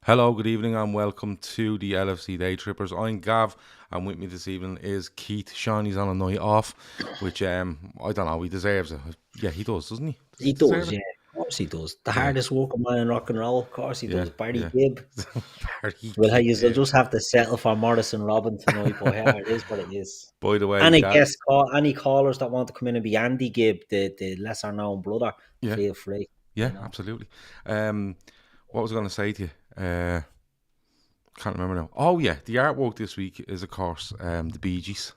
Hello, good evening and welcome to the LFC Daytrippers. I'm Gav and with me this evening is Keith. Sean, he's on a night off, which I don't know, he deserves it. Yeah, he does, doesn't he? He does, yeah. Of course he does. The hardest working man in rock and roll, of course he does. Barry Gibb. Well, you'll just have to settle for Morrison Robin tonight, but yeah, it is what it is. By the way, any callers that want to come in and be Andy Gibb, the lesser known brother, feel free. Yeah, absolutely. What was I going to say to you? Can't remember now. Oh yeah, the artwork this week is of course the Bee Gees,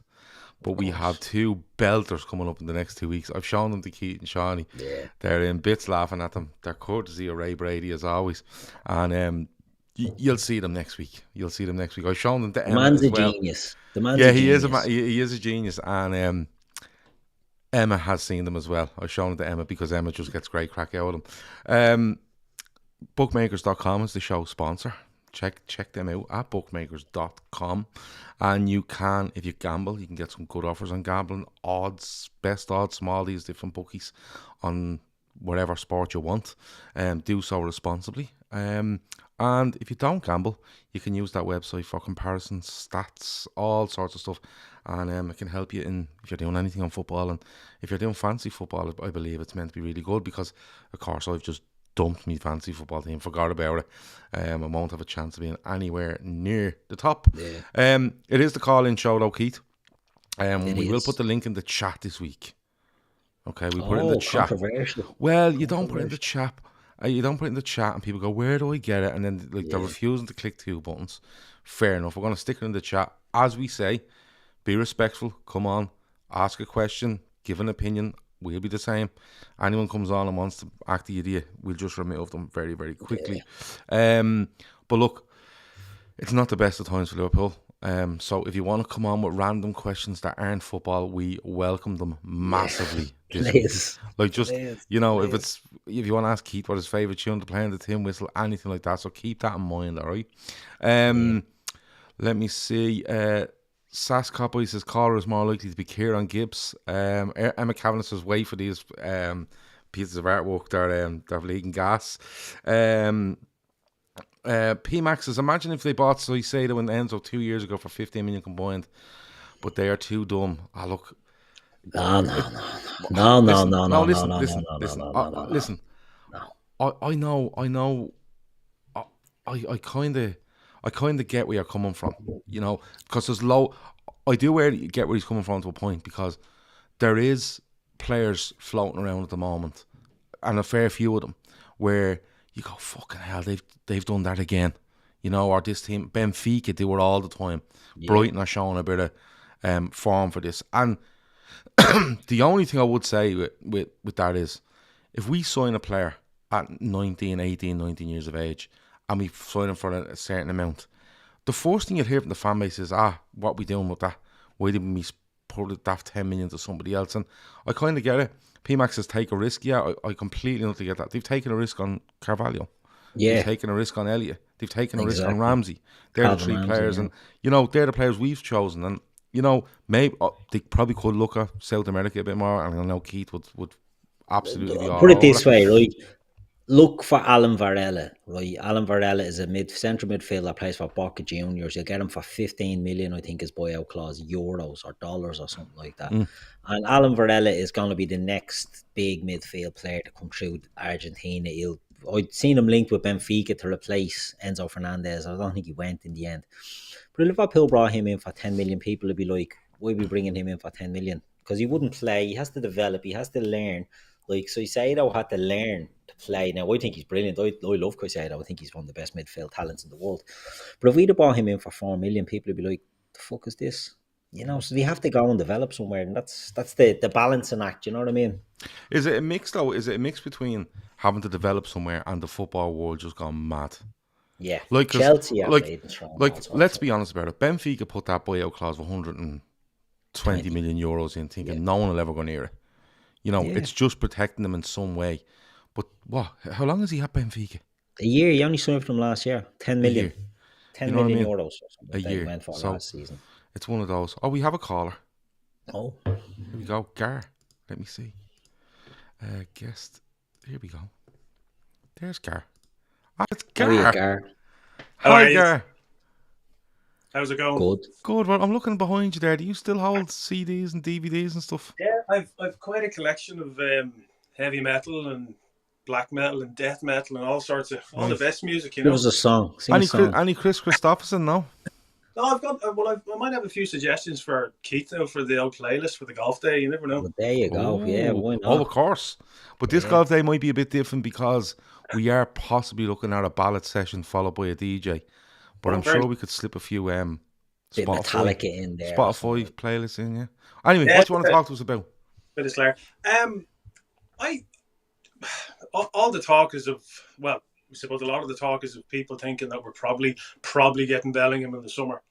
but we have two belters coming up in the next 2 weeks. I've shown them to Keith and Shawnee. Yeah, they're in bits laughing at them. They're courtesy of Ray Brady as always, and you'll see them next week. I've shown them to Emma. Man's as a well. Genius. He is a genius, and Emma has seen them as well. I've shown them to Emma because Emma just gets great crack out of them. Bookmakers.com is the show sponsor. Check them out at bookmakers.com, and you can, if you gamble, you can get some good offers on gambling odds, best odds from all these different bookies on whatever sport you want. Do so responsibly. And if you don't gamble, you can use that website for comparisons, stats, all sorts of stuff, and it can help you in if you're doing anything on football. And if you're doing fancy football, I believe it's meant to be really good because, of course, I've just dumped me fancy football team, forgot about it. I won't have a chance of being anywhere near the top. It is the call-in show though, Keith. We will put the link in the chat this week. Okay, we put it in the chat. Well, you don't put it in the chat. You don't put it in the chat and people go, where do I get it? And then they're refusing to click two buttons. Fair enough. We're going to stick it in the chat. As we say, be respectful. Come on, ask a question, give an opinion. We'll be the same. Anyone comes on and wants to act the idiot, we'll just remove them very, very quickly. But look, it's not the best of times for Liverpool. So if you want to come on with random questions that aren't football, we welcome them massively. Please. If you want to ask Keith what his favourite tune to play on the tin whistle, anything like that. So keep that in mind, all right? Let me see. Sass Copboy says caller is more likely to be Kieran Gibbs. Emma Kavanagh says wait for these pieces of artwork. They're leaking gas. P-Max says imagine if they bought Soicedo and Enzo 2 years ago for 15 million combined, but they are too dumb. Look. No. Listen. I know. I kind of get where you're coming from, because there's I do get where he's coming from to a point, because there is players floating around at the moment, and a fair few of them, where you go, fucking hell, they've done that again, or this team, Benfica do it all the time. Yeah. Brighton are showing a bit of form for this, and the only thing I would say with that is, if we sign a player at 18, 19 years of age, and we sign him for a certain amount, the first thing you'd hear from the fan base is, what are we doing with that? Why didn't we put that 10 million to somebody else? And I kind of get it. PMAX says take a risk. Yeah, I completely not to get that. They've taken a risk on Carvalho. Yeah. They've taken a risk on Elliott. They've taken a risk on Ramsey. They're the three players. Yeah. And, they're the players we've chosen. And, maybe they probably could look at South America a bit more. And I know Keith would absolutely be all put it this way, right? Look for Alan Varela, right? Alan Varela is a central midfielder that plays for Boca Juniors. You'll get him for 15 million, I think, his buyout clause, euros or dollars or something like that. And Alan Varela is going to be the next big midfield player to come through Argentina. I'd seen him linked with Benfica to replace Enzo Fernandez. I don't think he went in the end. But if Liverpool brought him in for 10 million, people would be like, why are we bringing him in for 10 million? Because he wouldn't play. He has to develop. He has to learn. Soicedo had to learn to play. Now, I think he's brilliant. I love Soicedo. I think he's one of the best midfield talents in the world. But if we'd have bought him in for 4 million, people would be like, the fuck is this? So they have to go and develop somewhere. And that's the balancing act, you know what I mean? Is it a mix, though? Is it a mix between having to develop somewhere and the football world just gone mad? Yeah. Chelsea are let's be honest about it. Benfica put that buyout clause of 20 million euros in, thinking no one will ever go near it. You know, it's just protecting them in some way. But what? How long has he had Benfica? A year. He only signed for them last year. 10 million. Year. 10 You know million what I mean? euros or something. A They year. went for So last season. it's one of those. Oh, we have a caller. Oh. Here we go. Gar. Let me see. Guest. Here we go. There's Gar. Ah, it's Gar. How are you, Gar? Hi, Gar. How's it going? Good. Good. Well, I'm looking behind you there. Do you still hold CDs and DVDs and stuff? Yeah, I've quite a collection of heavy metal and black metal and death metal and all sorts of all the best music. You know. Give us a song. Sing a song. Any Chris Christopherson? No. No, I've got. I might have a few suggestions for Keith now for the old playlist for the golf day. You never know. Well, there you go. Ooh. Yeah, why not? Oh, of course. But this golf day might be a bit different because we are possibly looking at a ballad session followed by a DJ. But I'm sure we could slip a few Bit Metallica in there. Spotify playlists in, yeah. Anyway, what do you want to talk to us about? Bit of Slayer. All the talk is of, well, I suppose a lot of the talk is of people thinking that we're probably getting Bellingham in the summer.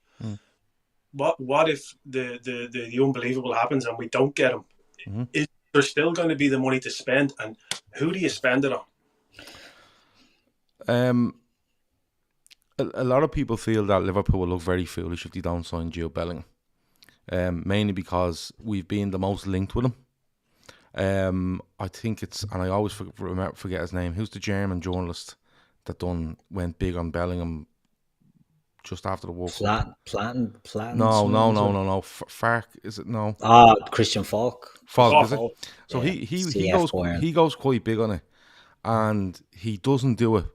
What if the unbelievable happens and we don't get him? Is there still going to be the money to spend, and who do you spend it on? A lot of people feel that Liverpool will look very foolish if they don't sign Jude Bellingham. Mainly because we've been the most linked with him. I think it's, and I always forget his name. Who's the German journalist that went big on Bellingham just after the World Cup? Platten. No. Fark, is it? No. Christian Falk. Falk, is it? So he goes quite big on it, and he doesn't do it,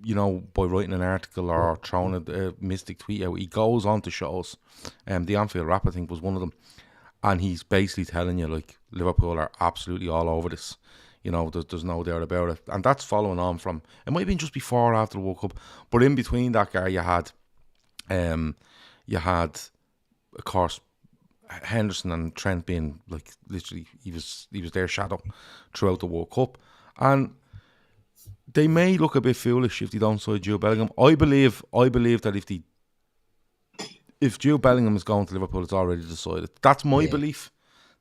you know, by writing an article or throwing a mystic tweet out. He goes on to shows. The Anfield Rap, I think, was one of them. And he's basically telling you, like, Liverpool are absolutely all over this. You know, there's no doubt about it. And that's following on from, it might have been just before or after the World Cup, but in between that guy, you had, of course, Henderson and Trent being, like, literally, he was their shadow throughout the World Cup. And they may look a bit foolish if they don't sign Jude Bellingham. I believe that if Jude Bellingham is going to Liverpool, it's already decided. That's my belief.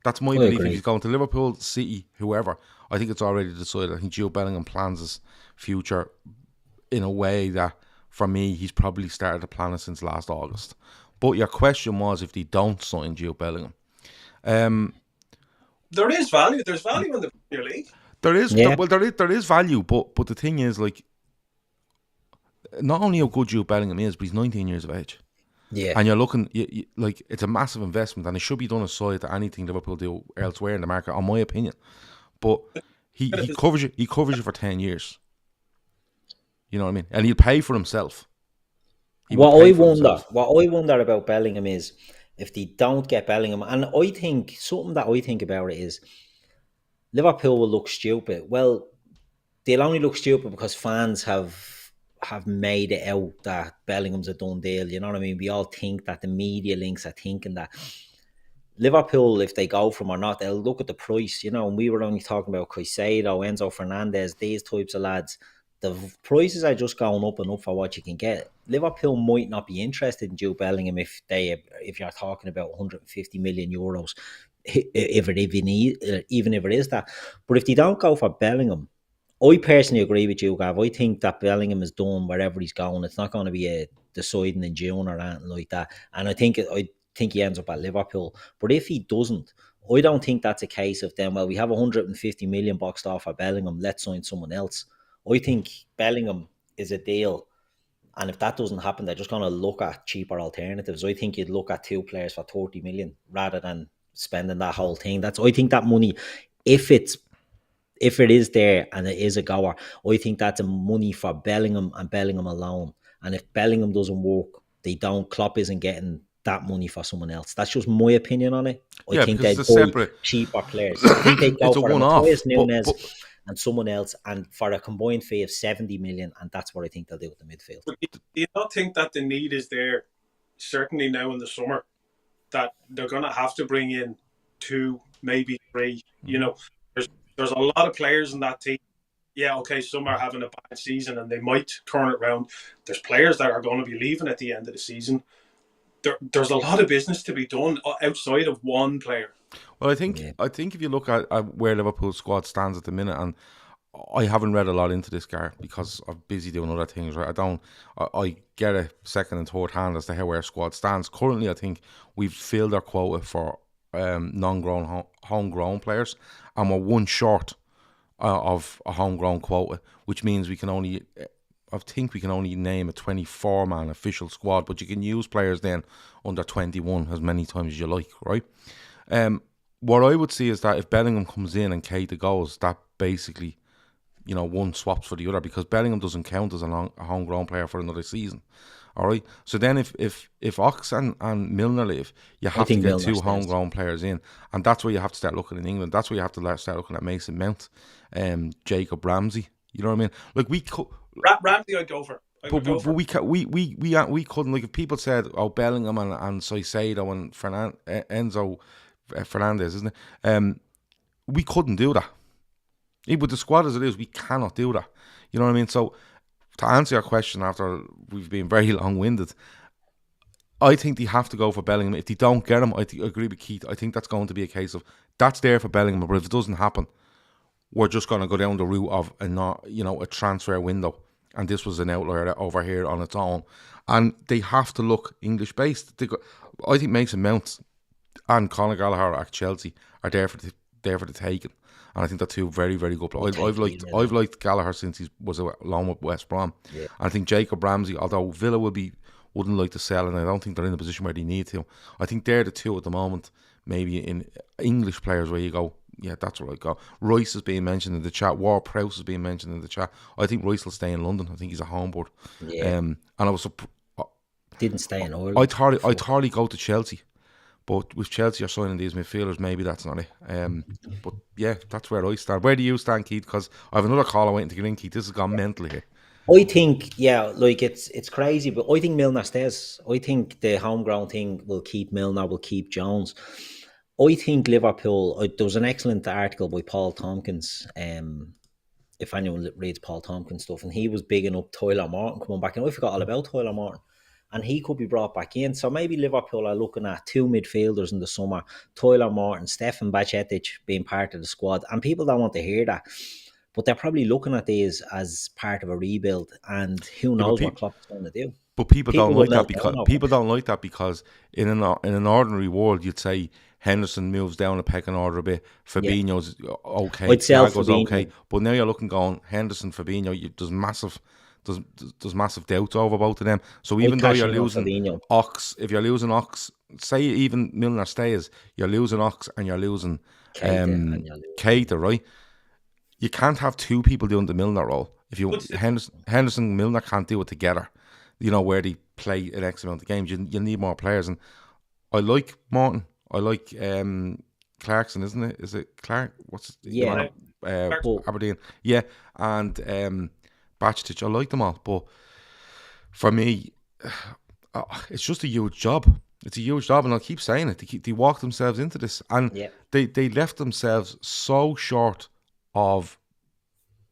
That's my belief. Agree. If he's going to Liverpool, City, whoever, I think it's already decided. I think Jude Bellingham plans his future in a way that, for me, he's probably started to plan it since last August. But your question was if they don't sign Jude Bellingham. There is value. There's value in the Premier League. There is, there is value, but the thing is, like, not only how good Jude Bellingham is, but he's 19 years of age. Yeah. And you're looking, like, it's a massive investment, and it should be done aside to anything Liverpool do elsewhere in the market, in my opinion. But he covers you for 10 years. You know what I mean? And he'll pay for himself. What I wonder about Bellingham is if they don't get Bellingham, and I think something that I think about it is Liverpool will look stupid. Well, they'll only look stupid because fans have made it out that Bellingham's a done deal. You know what I mean? We all think that, the media links are thinking that Liverpool, if they go from or not, they'll look at the price, you know, and we were only talking about Caicedo, Enzo Fernandez, these types of lads. The prices are just going up and up for what you can get. Liverpool might not be interested in Jude Bellingham if you're talking about 150 million euros, even if it is that. But if they don't go for Bellingham, I personally agree with you, Gav. I think that Bellingham is done wherever he's going. It's not going to be a deciding in June or anything like that. And I think he ends up at Liverpool. But if he doesn't, I don't think that's a case of them, well, we have 150 million boxed off for Bellingham, let's sign someone else. I think Bellingham is a deal. And if that doesn't happen, they're just going to look at cheaper alternatives. I think you'd look at two players for 30 million rather than spending that whole thing. I think that money, if it is there and it is a goer, I think that's a money for Bellingham and Bellingham alone. And if Bellingham doesn't work, Klopp isn't getting that money for someone else. That's just my opinion on it. I think they'd buy cheaper players. I think they'd go for Matthias Nunes and someone else, and for a combined fee of 70 million, and that's what I think they'll do with the midfield. But do you not think that the need is there, certainly now in the summer, that they're going to have to bring in 2, maybe 3? You know, there's a lot of players in that team. Yeah, okay, some are having a bad season and they might turn it around. There's players that are going to be leaving at the end of the season. there's a lot of business to be done outside of one player. Well, I think if you look at where Liverpool's squad stands at the minute, and I haven't read a lot into this, Gar, because I'm busy doing other things, right? I get a second and third hand as to how our squad stands. Currently, I think we've filled our quota for non-grown, homegrown players, and we're one short of a homegrown quota, which means we can only name a 24-man official squad, but you can use players then under 21 as many times as you like, right? What I would see is that if Bellingham comes in and Keita goes, that basically, one swaps for the other, because Bellingham doesn't count as a homegrown player for another season. All right. So then if Ox and Milner leave, you have to get Milner two homegrown players in, and that's where you have to start looking in England. That's where you have to start looking at Mason Mount, Jacob Ramsey. You know what I mean? Like we could. Ramsey, I'd go for. But we couldn't, like, if people said, Bellingham and Saicedo and Enzo Fernandez, isn't it? We couldn't do that. With the squad as it is, we cannot do that. You know what I mean? So, to answer your question, after we've been very long-winded, I think they have to go for Bellingham. If they don't get him, I agree with Keith. I think that's going to be a case of that's there for Bellingham, but if it doesn't happen, we're just going to go down the route of a transfer window. And this was an outlier over here on its own. And they have to look English-based. I think Mason Mount and Conor Gallagher at Chelsea are there for the taking. And I think they're two very, very good players. I've liked Gallagher since he was along with West Brom. Yeah. And I think Jacob Ramsey, although Villa wouldn't like to sell, and I don't think they're in a position where they need to. I think they're the two at the moment, maybe in English players where you go, yeah, that's where I go. Royce is being mentioned in the chat. Ward-Prowse is being mentioned in the chat. I think Royce will stay in London. I think he's a homeboard. Yeah. And I was didn't stay in Ireland. I thought he'd go to Chelsea. But with Chelsea are signing these midfielders, maybe that's not it. But yeah, that's where I stand. Where do you stand, Keith? Because I have another caller waiting to get in, Keith. This has gone mental here. I think, it's crazy, but I think Milner stays. I think the homegrown thing will keep Milner, will keep Jones. I think Liverpool, there was an excellent article by Paul Tompkins, if anyone reads Paul Tompkins stuff, and he was bigging up Tyler Morton coming back, and I forgot all about Tyler Morton. And he could be brought back in. So maybe Liverpool are looking at two midfielders in the summer, Tyler Morton, Stefan Bajcetic being part of the squad. And people don't want to hear that. But they're probably looking at these as part of a rebuild. And who knows what Klopp's going to do. But people don't like that because in an ordinary world, you'd say Henderson moves down a pecking order a bit. Fabinho's okay. Thiago's okay. But now you're looking going, Henderson, Fabinho, there's massive doubts over both of them. So even though you're losing Ox, if you're losing Ox, say even Milner stays, you're losing Ox and you're losing Keita, right? You can't have two people doing the Milner role. If you Henderson and Milner can't do it together, where they play an X amount of games. You need more players. And I like Morton. I like Clarkson, isn't it? Is it Clark? What's his Aberdeen? Yeah, and Bajcetic, I like them all, but for me, it's just a huge job. It's a huge job, and I'll keep saying it. They walked themselves into this, and they left themselves so short of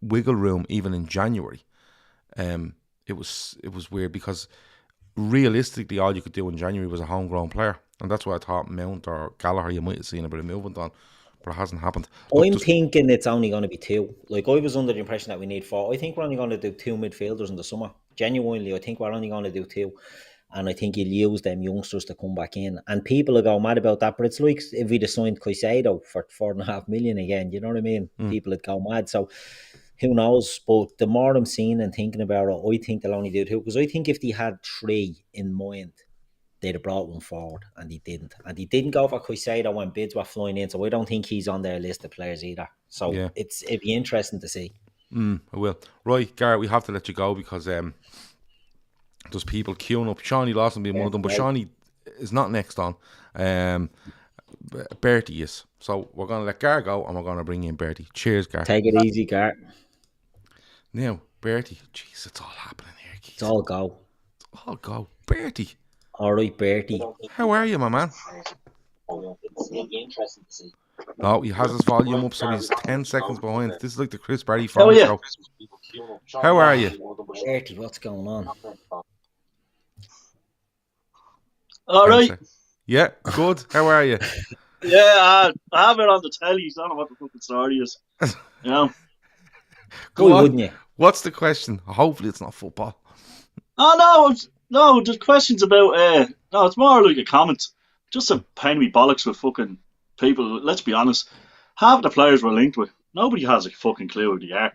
wiggle room, even in January. It was weird because realistically, all you could do in January was a homegrown player, and that's why I thought Mount or Gallagher you might have seen a bit of movement on. But it hasn't happened. I'm thinking it's only going to be two. Like, I was under the impression that we need four. I think we're only going to do two midfielders in the summer. Genuinely, I think we're only going to do two. And I think you'll use them youngsters to come back in. And people will go mad about that. But it's like if we'd have signed Caicedo for $4.5 million again. You know what I mean? People would go mad. So who knows? But the more I'm seeing and thinking about it, I think they'll only do two. Because I think if they had three in mind, they'd have brought one forward, and he didn't. And he didn't go for Caicedo when bids were flying in, so I don't think he's on their list of players either. So it'd be interesting to see. I will. Right, Garrett, we have to let you go because there's people queuing up. Shawnee Lawson being one of them, but Shawnee is not next on. Bertie is. So we're going to let Garrett go, and we're going to bring in Bertie. Cheers, Garrett. Take it easy, Garrett. Now, Bertie, jeez, it's all happening here, Keith. It's all go. It's all go. Bertie. All right, Bertie. How are you, my man? It'll be interesting to see. No, he has his volume up, so he's 10 seconds behind. This is like the Chris Bertie phone show. How are you? Bertie, what's going on? All right. Yeah, good. How are you? Yeah, I have it on the telly. I don't know what the fucking story is. You know? Why wouldn't you? What's the question? Hopefully it's not football. Oh, no, the question's about, no, it's more like a comment. Just a pain in me bollocks with fucking people. Let's be honest. Half the players we're linked with, nobody has a fucking clue who they are.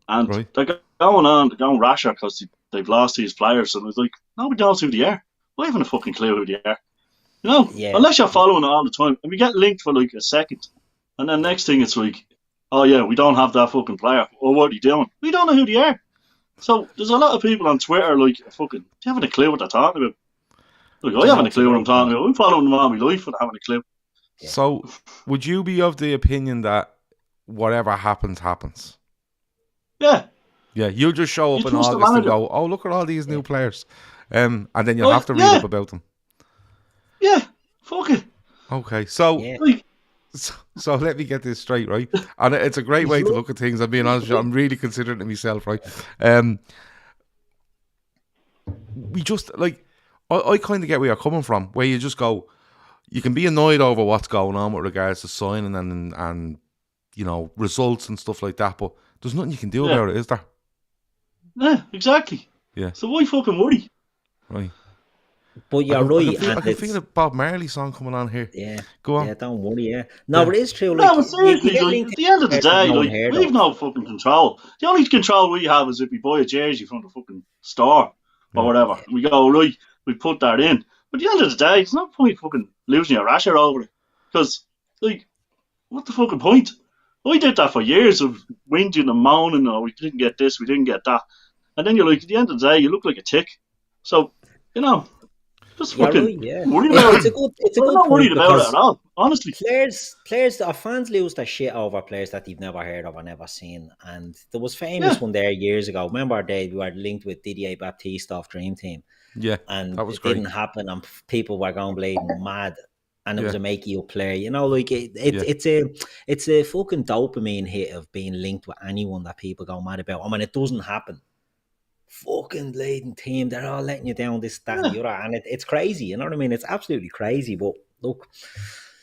And they're going rasher because they've lost these players. And it's like, nobody knows who they are. Why even a fucking clue who they are? You know, unless you're following it all the time, and we get linked for like a second, and then next thing it's like, oh yeah, we don't have that fucking player. Or what are you doing? We don't know who they are. So there's a lot of people on Twitter like fucking. Do you have a clue what they're talking about? Like I haven't a clue what I'm talking about. I'm following them all my life without having a clue. Yeah. So would you be of the opinion that whatever happens, happens? Yeah. Yeah, you'll just show up in August and go, oh look at all these new players, and then you'll have to read up about them. Yeah, fuck it. Okay, so let me get this straight, right? And it's a great way to look at things. I'm being honest with you. I'm really considering it myself, right? We just, like, I kind of get where you're coming from, where you just go, you can be annoyed over what's going on with regards to signing and you know, results and stuff like that, but there's nothing you can do about it, is there? Yeah, exactly. Yeah. So why fucking worry? Right. But you're right. I can feel a Bob Marley song coming on here. Yeah. Go on. Yeah, don't worry, yeah. No, but it is true. No, but seriously, like, at the end of the day, like, we've no fucking control. The only control we have is if we buy a jersey from the fucking store or whatever. And we go, right, we put that in. But at the end of the day, it's no point fucking losing your rasher over it. Because, like, what the fucking point? I did that for years of whinging and moaning, oh, we didn't get this, we didn't get that. And then you're like, at the end of the day, you look like a tick. So, you know, just fucking worry about it. It's a good I'm not worried point about it at all, honestly. Players, our fans lose their shit over players that they've never heard of or never seen. And there was famous one there years ago. Remember, we were linked with Didier Baptiste off Dream Team. Yeah, and that was it great. Didn't happen, and people were going bleeding mad. And it was a make-you player, you know, like it's a fucking dopamine hit of being linked with anyone that people go mad about. I mean, it doesn't happen. Fucking bleeding team, they're all letting you down, this, that, and the other, and it's crazy. You know what I mean? It's absolutely crazy. But look,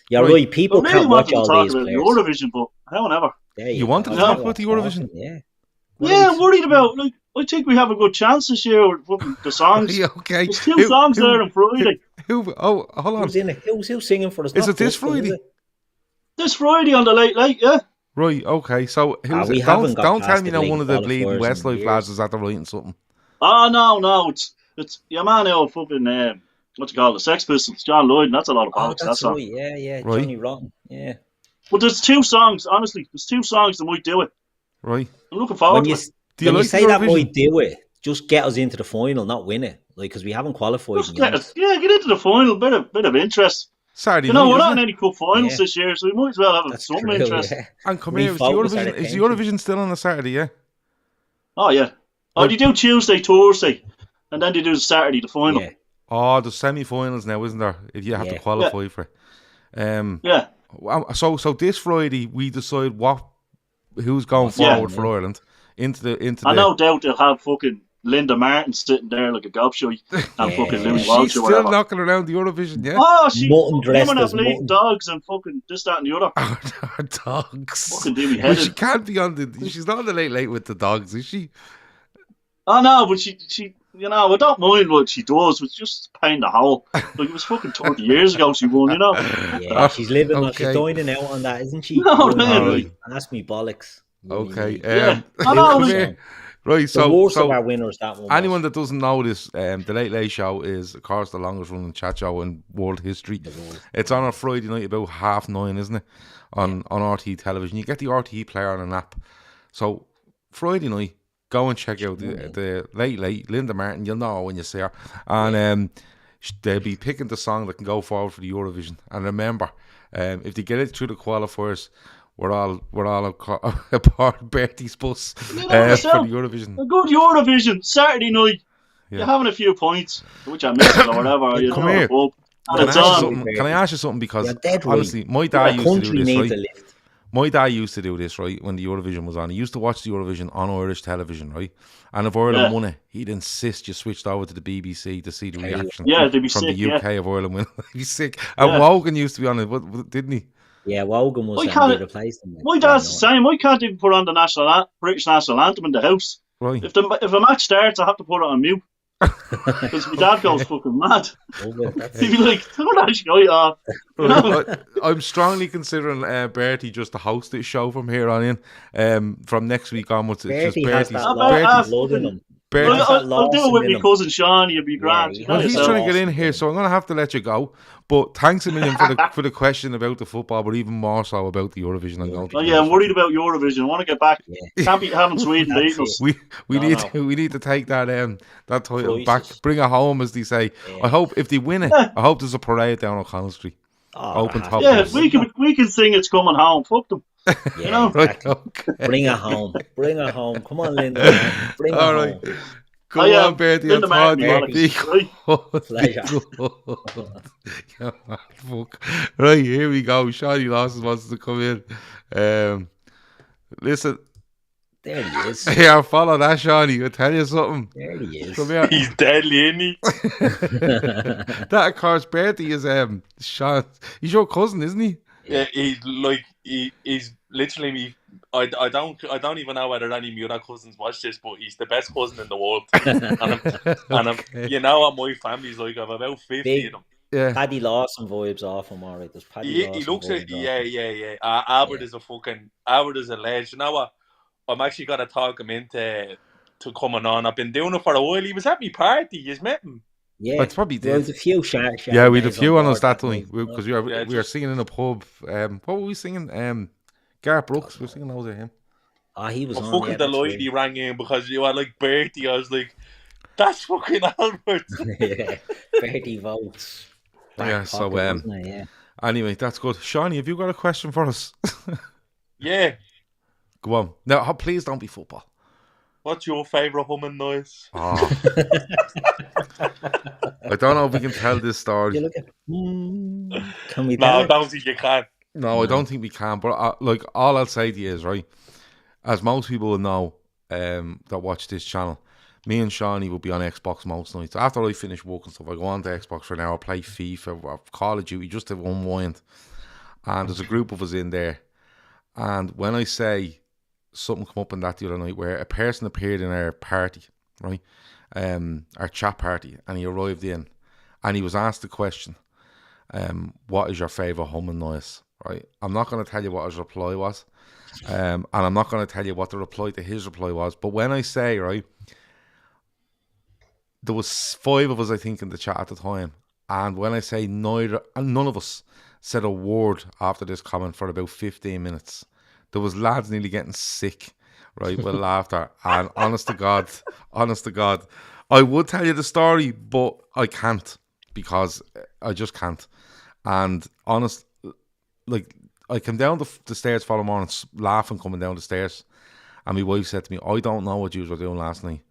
you're right. People can't watch all these players. Eurovision, but however, you wanted to talk about the Eurovision? Yeah, I'm worried about. Like, I think we have a good chance this year with the songs. Okay, there's two songs there on Friday. Hold on. Who's in it? Who's singing for us? Is it this Friday? This Friday on the late, yeah. Right, okay. So who's it? Don't tell me one of the bleeding Westlife lads is at the writing something. Oh no, it's your man out fucking what you call it, Sex Pistols, John Lloyd, and that's a lot of bollocks. That's right, yeah, right. Johnny Rotten, yeah. But there's two songs, honestly. There's two songs that might do it. Right. I'm looking forward to it. When you say that might do it, just get us into the final, not win it, like, because we haven't qualified. Get into the final, bit of interest. Saturday, you know, we're not in any cup finals this year, so we might as well have some interest. Yeah. And come here, is Eurovision still on a Saturday? Yeah. Oh yeah. Oh, they do Tuesday, Thursday, and then they do Saturday, the final. Yeah. Oh, there's semi-finals now, isn't there? If you have to qualify for it. Yeah. So this Friday we decide who's going forward for Ireland into. I no doubt they'll have fucking Linda Martin sitting there like a gobshite and fucking Louis Walsh or whatever. She's still knocking around the Eurovision, yeah? Oh, she's women have bleeding dogs and fucking this, that and the other. Her dogs. Fucking do me head. She can't be she's not on the late with the dogs, is she? Oh no, but she you know, I don't mind what she does, it's just a pain in the hole. Like, it was fucking 30 years ago she won, you know? Yeah, she's living on, she's dining out on that, isn't she? No, man. That's me bollocks. Okay. I know. Right, the worst of our winners, that one. Anyone that doesn't know this, the Late Late Show is, of course, the longest running chat show in world history. It's on a Friday night about 9:30, isn't it? On RTE television. You get the RTE player on an app. So Friday night, go and check out the Late Late, Linda Martin. You'll know when you see her. And they'll be picking the song that can go forward for the Eurovision. And remember, if they get it through the qualifiers, we're all a part of Bertie's bus for the Eurovision. A good Eurovision Saturday night. Yeah. You're having a few points, which I missed or whatever. You Come here. Can I ask you something? Because honestly, my dad used to do this, right? My dad used to do this, right, when the Eurovision was on. He used to watch the Eurovision on Irish television, right? And if Ireland won it, he'd insist you switched over to the BBC to see the reaction they'd be from sick, the UK of Ireland winning. He'd be sick. And Wogan used to be on it, didn't he? Yeah, Wogan was they replaced him. My dad's the same. I can't even put on the British national anthem in the house. Right. If a match starts, I have to put it on mute. Because my dad goes fucking mad. He'd be like, "Turn that shit off." I'm strongly considering Bertie just to host this show from here on in. From next week onwards, it's just Bertie's blood in him. I'll do it with my cousin Sean. You'll be grand. Well, he's trying to get in here, so I'm going to have to let you go. But thanks a million for the question about the football, but even more so about the Eurovision. I'm worried about Eurovision. I want to get back. Can't be having Sweden beating us. We need to take that title back, bring it home, as they say. Yeah. I hope if they win it, I hope there's a parade down O'Connell Street. Open top. Yeah, we can sing "It's Coming Home." Fuck them. You know, right, okay. Bring it home. Come on, Linda. Bring it home. Go on, Bertie. In the Right, here we go. Shawnee Lawson wants to come in. Listen. There he is. Yeah, follow that, Shawnee. I'll tell you something. There he is. Come here. He's deadly, isn't he? That, of course, Bertie is Sean. He's your cousin, isn't he? Yeah, he's literally me. I don't even know whether any of your cousins watch this, but he's the best cousin in the world. and you know what my family's like. I've about 50 of them. Yeah. Paddy Lawson vibes off him, alright. There's Paddy Lawson. He looks at Albert is Albert is a legend. You know what? I'm actually gonna talk him into coming on. I've been doing it for a while. He was at my party. You met him. Yeah, it's probably there was a few sharp. Yeah, we had a few on us that time because we were singing in a pub. What were we singing? Gareth Brooks. We were singing those of him. He was. I'm fucking delighted he rang in because you were like Bertie. I was like, that's fucking Albert. Yeah, Bertie votes. Yeah. So anyway, that's good. Shawnee, have you got a question for us? Yeah. Go on. Now, please don't be football. What's your favourite humming noise? Oh. I don't know if we can tell this story. You look at, can we? No, I don't think you can. No, I don't think we can. But all I'll say to you is, right, as most people will know that watch this channel, me and Shawnee will be on Xbox most nights. After I finish work and stuff, I go on to Xbox for an hour, play FIFA or Call of Duty just to unwind. And there's a group of us in there. And when I say something come up in that the other night where a person appeared in our party, right, our chat party, and he arrived in and he was asked the question, what is your favourite humming noise, right? I'm not going to tell you what his reply was, and I'm not going to tell you what the reply to his reply was, but when I say, right, there was 5 of us, I think, in the chat at the time, and when I say none of us said a word after this comment for about 15 minutes. There was lads nearly getting sick, right, with laughter. And honest to God, I would tell you the story, but I can't because I just can't. And I came down the stairs for the morning, laughing coming down the stairs. And my wife said to me, I don't know what you were doing last night,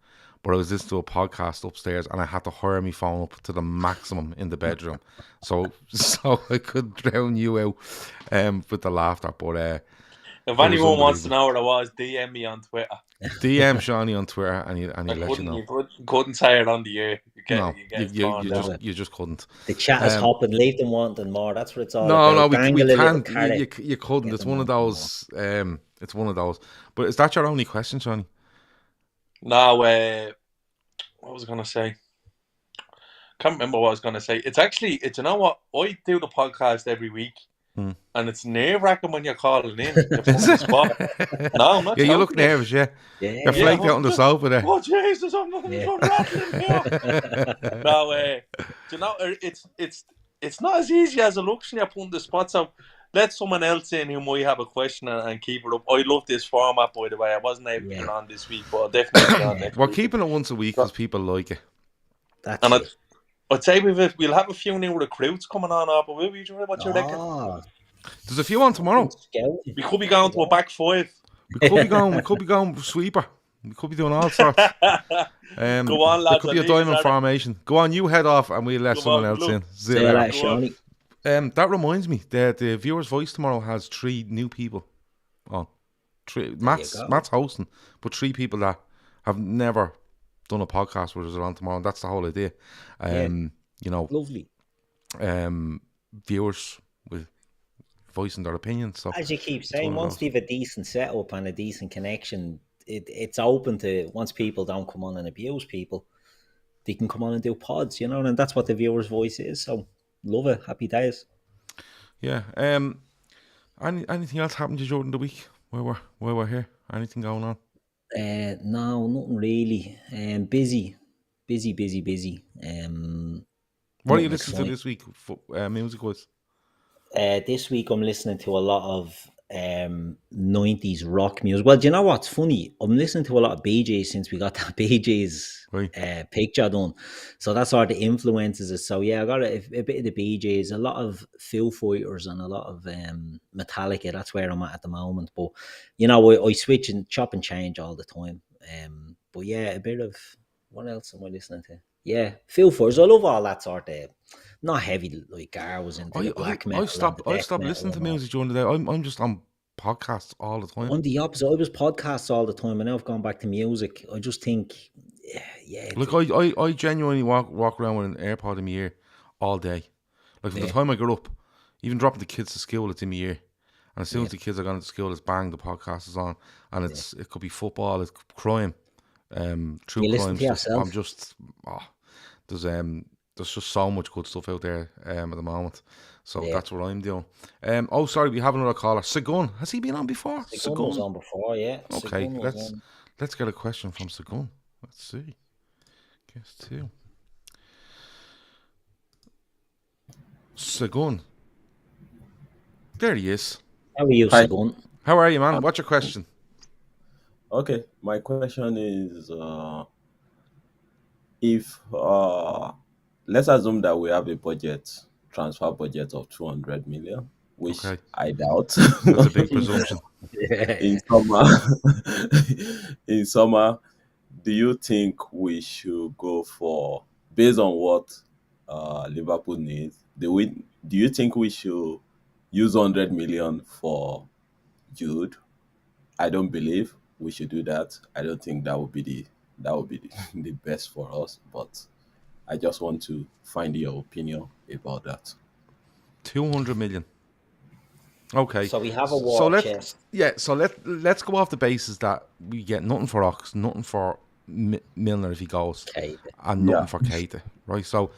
but I was listening to a podcast upstairs and I had to hurry my phone up to the maximum in the bedroom. so I could drown you out with the laughter. But if anyone wants to know what it was, DM me on Twitter. DM Shawnee on Twitter and he'll let you know. You couldn't say it on the air. You just couldn't. The chat is hopping, leave them wanting more. That's what it's all about. No, we can't. You couldn't. It's one of those. It's one of those. But is that your only question, Shawnee? No, what was I going to say? Can't remember what I was going to say. It's you know what? I do the podcast every week. And it's nerve-wracking when you're calling in. Spot. No, I'm not. Yeah, you look nervous, yeah. You're flaked out on the sofa there. Oh, Jesus, I'm rattling here. No, you know, it's not as easy as it looks when you're putting the spots out. Let someone else in who might have a question and keep it up. I love this format, by the way. I wasn't able to get on this week, but I'll definitely get on next week. We're keeping it once a week because people like it. I'd say we'll have a few new recruits coming on, but will we? What you reckon? There's a few on tomorrow. We could be going to a back 5. We could be going sweeper. We could be doing all sorts. Go on, lads. It could be a diamond formation. Go on, you head off, and we'll let someone else in. See you later, Shawnee. That reminds me, the viewer's voice tomorrow has 3 new people. Matt's hosting, but 3 people that have never done a podcast with us are on tomorrow, and that's the whole idea. You know, Lovely. Viewers with voicing their opinions. So as you keep it's saying, one of once those. they've a decent setup and a decent connection, it's open to, once people don't come on and abuse people, they can come on and do pods, you know, and that's what the viewer's voice is. So love it. Happy days. Yeah. Anything else happened to you during the week while we're here? Anything going on? No, nothing really. Busy. What are you nothing listening to exciting. this week, music wise? This week I'm listening to a lot of 90s rock music. Well, do you know what's funny? I'm listening to a lot of BJs since we got that BJs Right. picture done. So that sort of influences it. So yeah, I got a bit of the BJs, a lot of Foo Fighters and a lot of Metallica. That's where I'm at the moment. But you know, I switch and chop and change all the time. But yeah, a bit of, what else am I listening to? Yeah, Foo Fighters. I love all that sort of, not heavy like Gar was into the black metal. I've stopped listening to music during the day. I'm just on podcasts all the time. I'm the opposite. I was podcasts all the time, and now I've gone back to music. I just think, yeah. Like I genuinely walk around with an AirPod in my ear all day. Like from the time I got up, even dropping the kids to school, it's in my ear. And as soon as the kids are gone to school, it's bang, the podcast is on, and it could be football, it's crime, true You crime listen to yourself? I'm just there's just so much good stuff out there at the moment. So that's what I'm doing. Sorry, we have another caller. Sagun, has he been on before? Sagun was on before, yeah. Okay, Sagun was on. let's get a question from Sagun. Let's see. Guess 2. Sagun. There he is. How are you, Hi. Sagun? How are you, man? What's your question? Okay, my question is, if let's assume that we have a transfer budget of 200 million, which Okay. I doubt. That's a big presumption. In summer, do you think we should go for, based on what Liverpool needs? Do you think we should use 100 million for Jude? I don't believe we should do that. I don't think that would be the best for us. But I just want to find your opinion about that. 200 million. Okay. So we have a war chest. Yeah, so let's go off the basis that we get nothing for Ox, nothing for Milner if he goes, and nothing for Keita, right? So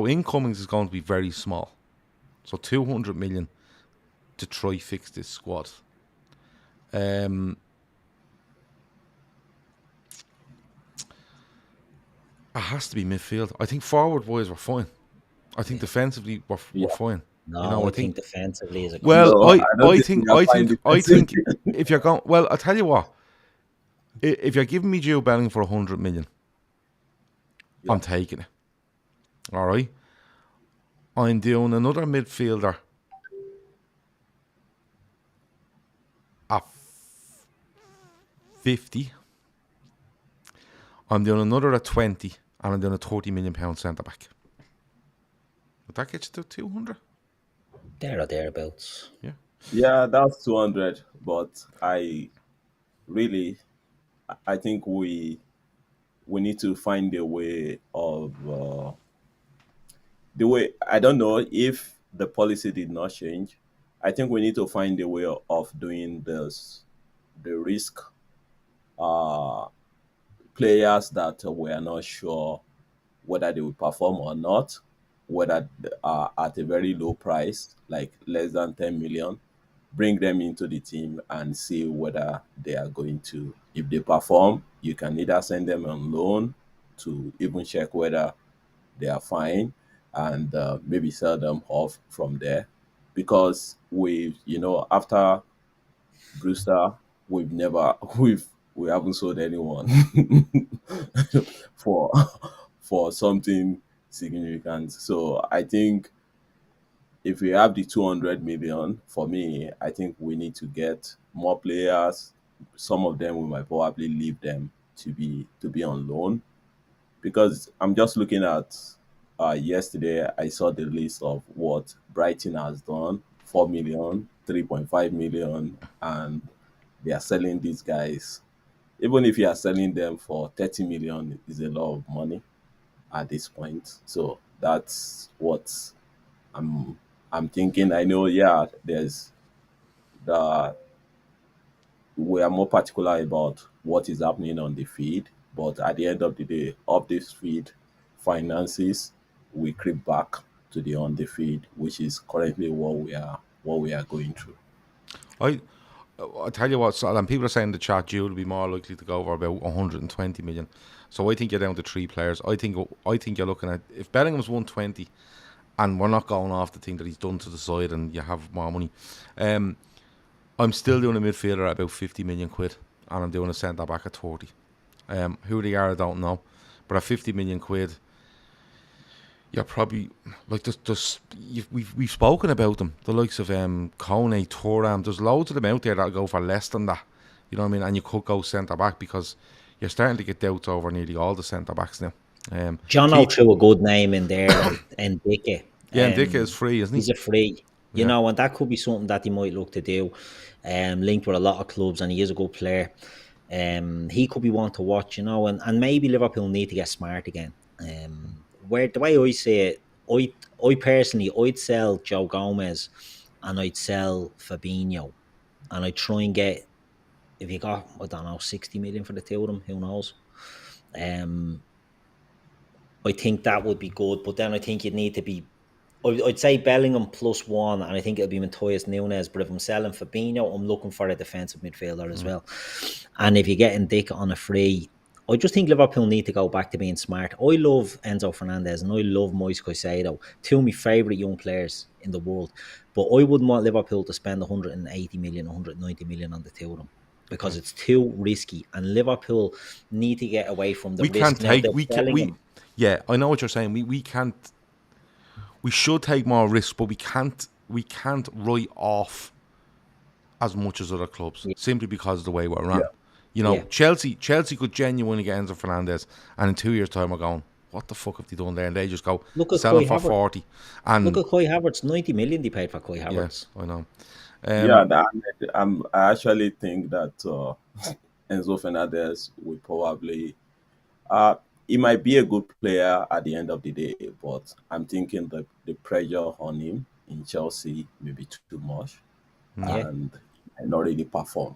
incomings is going to be very small. So 200 million to try fix this squad. It has to be midfield. I think forward wise we're fine. I think defensively we're fine. No, you know, I think defensively is a good. Well, No, I think if you're going, well, I'll tell you what. If you're giving me Jude Bellingham for 100 million, I'm taking it. All right. I'm doing another midfielder at 50. I'm doing another at 20, and I'm doing a 30 million pound centre back. Would that get you to 200? There or thereabouts. Yeah. Yeah, that's 200. But I think we need to find a way of I don't know if the policy did not change. I think we need to find a way of doing the risk players that we are not sure whether they will perform or not, whether at a very low price, like less than 10 million, bring them into the team and see whether they are going to, if they perform, you can either send them on loan to even check whether they are fine, and maybe sell them off from there. Because after Brewster, we haven't sold anyone for something significant. So I think if we have the 200 million, for me, I think we need to get more players. Some of them we might probably leave them to be on loan, because I'm just looking at yesterday. I saw the list of what Brighton has done: 4 million, 3.5 million, and they are selling these guys. Even if you are selling them for 30 million, is a lot of money at this point. So that's what I'm I'm thinking. I know, yeah, there's the we are more particular about what is happening on the feed, but at the end of the day, of this feed finances, we creep back to the on the feed, which is currently what we are going through. I I tell you what, and people are saying in the chat, Jude will be more likely to go over about 120 million. So I think you're down to 3 players. I think you're looking at, if Bellingham's 120, and we're not going off the thing that he's done to the side, and you have more money. I'm still doing a midfielder at about 50 million quid, and I'm doing a centre back at 30. Who they are, I don't know, but at 50 million quid, you're probably like we've spoken about them. The likes of Kone, Thuram. There's loads of them out there that go for less than that. You know what I mean? And you could go centre back because you're starting to get doubts over nearly all the centre backs now. John O threw a good name in there, and Ndicka. Yeah, Ndicka is free, isn't he? He's a free. You know, and that could be something that he might look to do. Linked with a lot of clubs, and he is a good player. He could be one to watch, you know, and maybe Liverpool need to get smart again. Where the way I see it, I personally, I'd sell Joe Gomez and I'd sell Fabinho, and I'd try and get, if you got, I don't know, 60 million for the two of them, who knows? I think that would be good, but then I think you'd need to be, I'd say Bellingham +1, and I think it'll be Matthias Nunes. But if I'm selling Fabinho, I'm looking for a defensive midfielder as well. And if you're getting Dick on a free, I just think Liverpool need to go back to being smart. I love Enzo Fernandez and I love Moise Caicedo, two of my favourite young players in the world. But I wouldn't want Liverpool to spend 180 million, 190 million on the two of them, because it's too risky. And Liverpool need to get away from the risk. Yeah, I know what you're saying. We can't. We should take more risks, but we can't write off as much as other clubs simply because of the way we're run. Yeah. You know, Chelsea could genuinely get Enzo Fernandez, and in 2 years' time we're going, what the fuck have they done there? And they just go, sell him for 40. And look at Kai Havertz, 90 million they paid for Kai Havertz. Yeah, I know. I actually think that Enzo Fernandez will probably... he might be a good player at the end of the day, but I'm thinking that the pressure on him in Chelsea may be too much, and not really perform.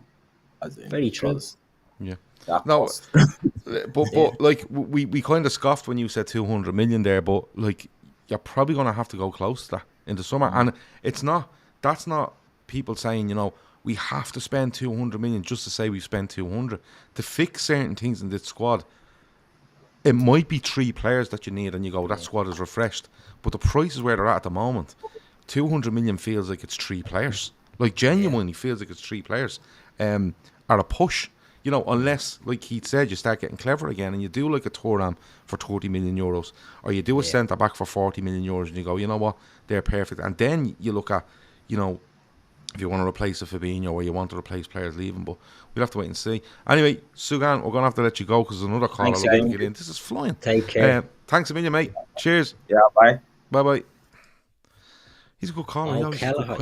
As in, very true. Yeah. No, but like we kind of scoffed when you said 200 million there, but like you're probably going to have to go close to that in the summer, and that's not people saying, you know, we have to spend 200 million just to say we've spent 200 to fix certain things in this squad. It might be 3 players that you need, and you go, that squad is refreshed. But the prices where they're at the moment, 200 million feels like it's 3 players. Like, genuinely feels like it's 3 players. At a push, you know, unless, like Keith said, you start getting clever again and you do like a Thuram for 30 million euros, or you do a centre back for 40 million euros, and you go, you know what, they're perfect. And then you look at, you know, if you want to replace a Fabinho or you want to replace players leaving, but we'll have to wait and see. Anyway, Sugan, we're going to have to let you go because there's another caller looking to get in. This is flying. Take care. Thanks a million, mate. Cheers. Yeah, bye. Bye-bye. He's a good caller.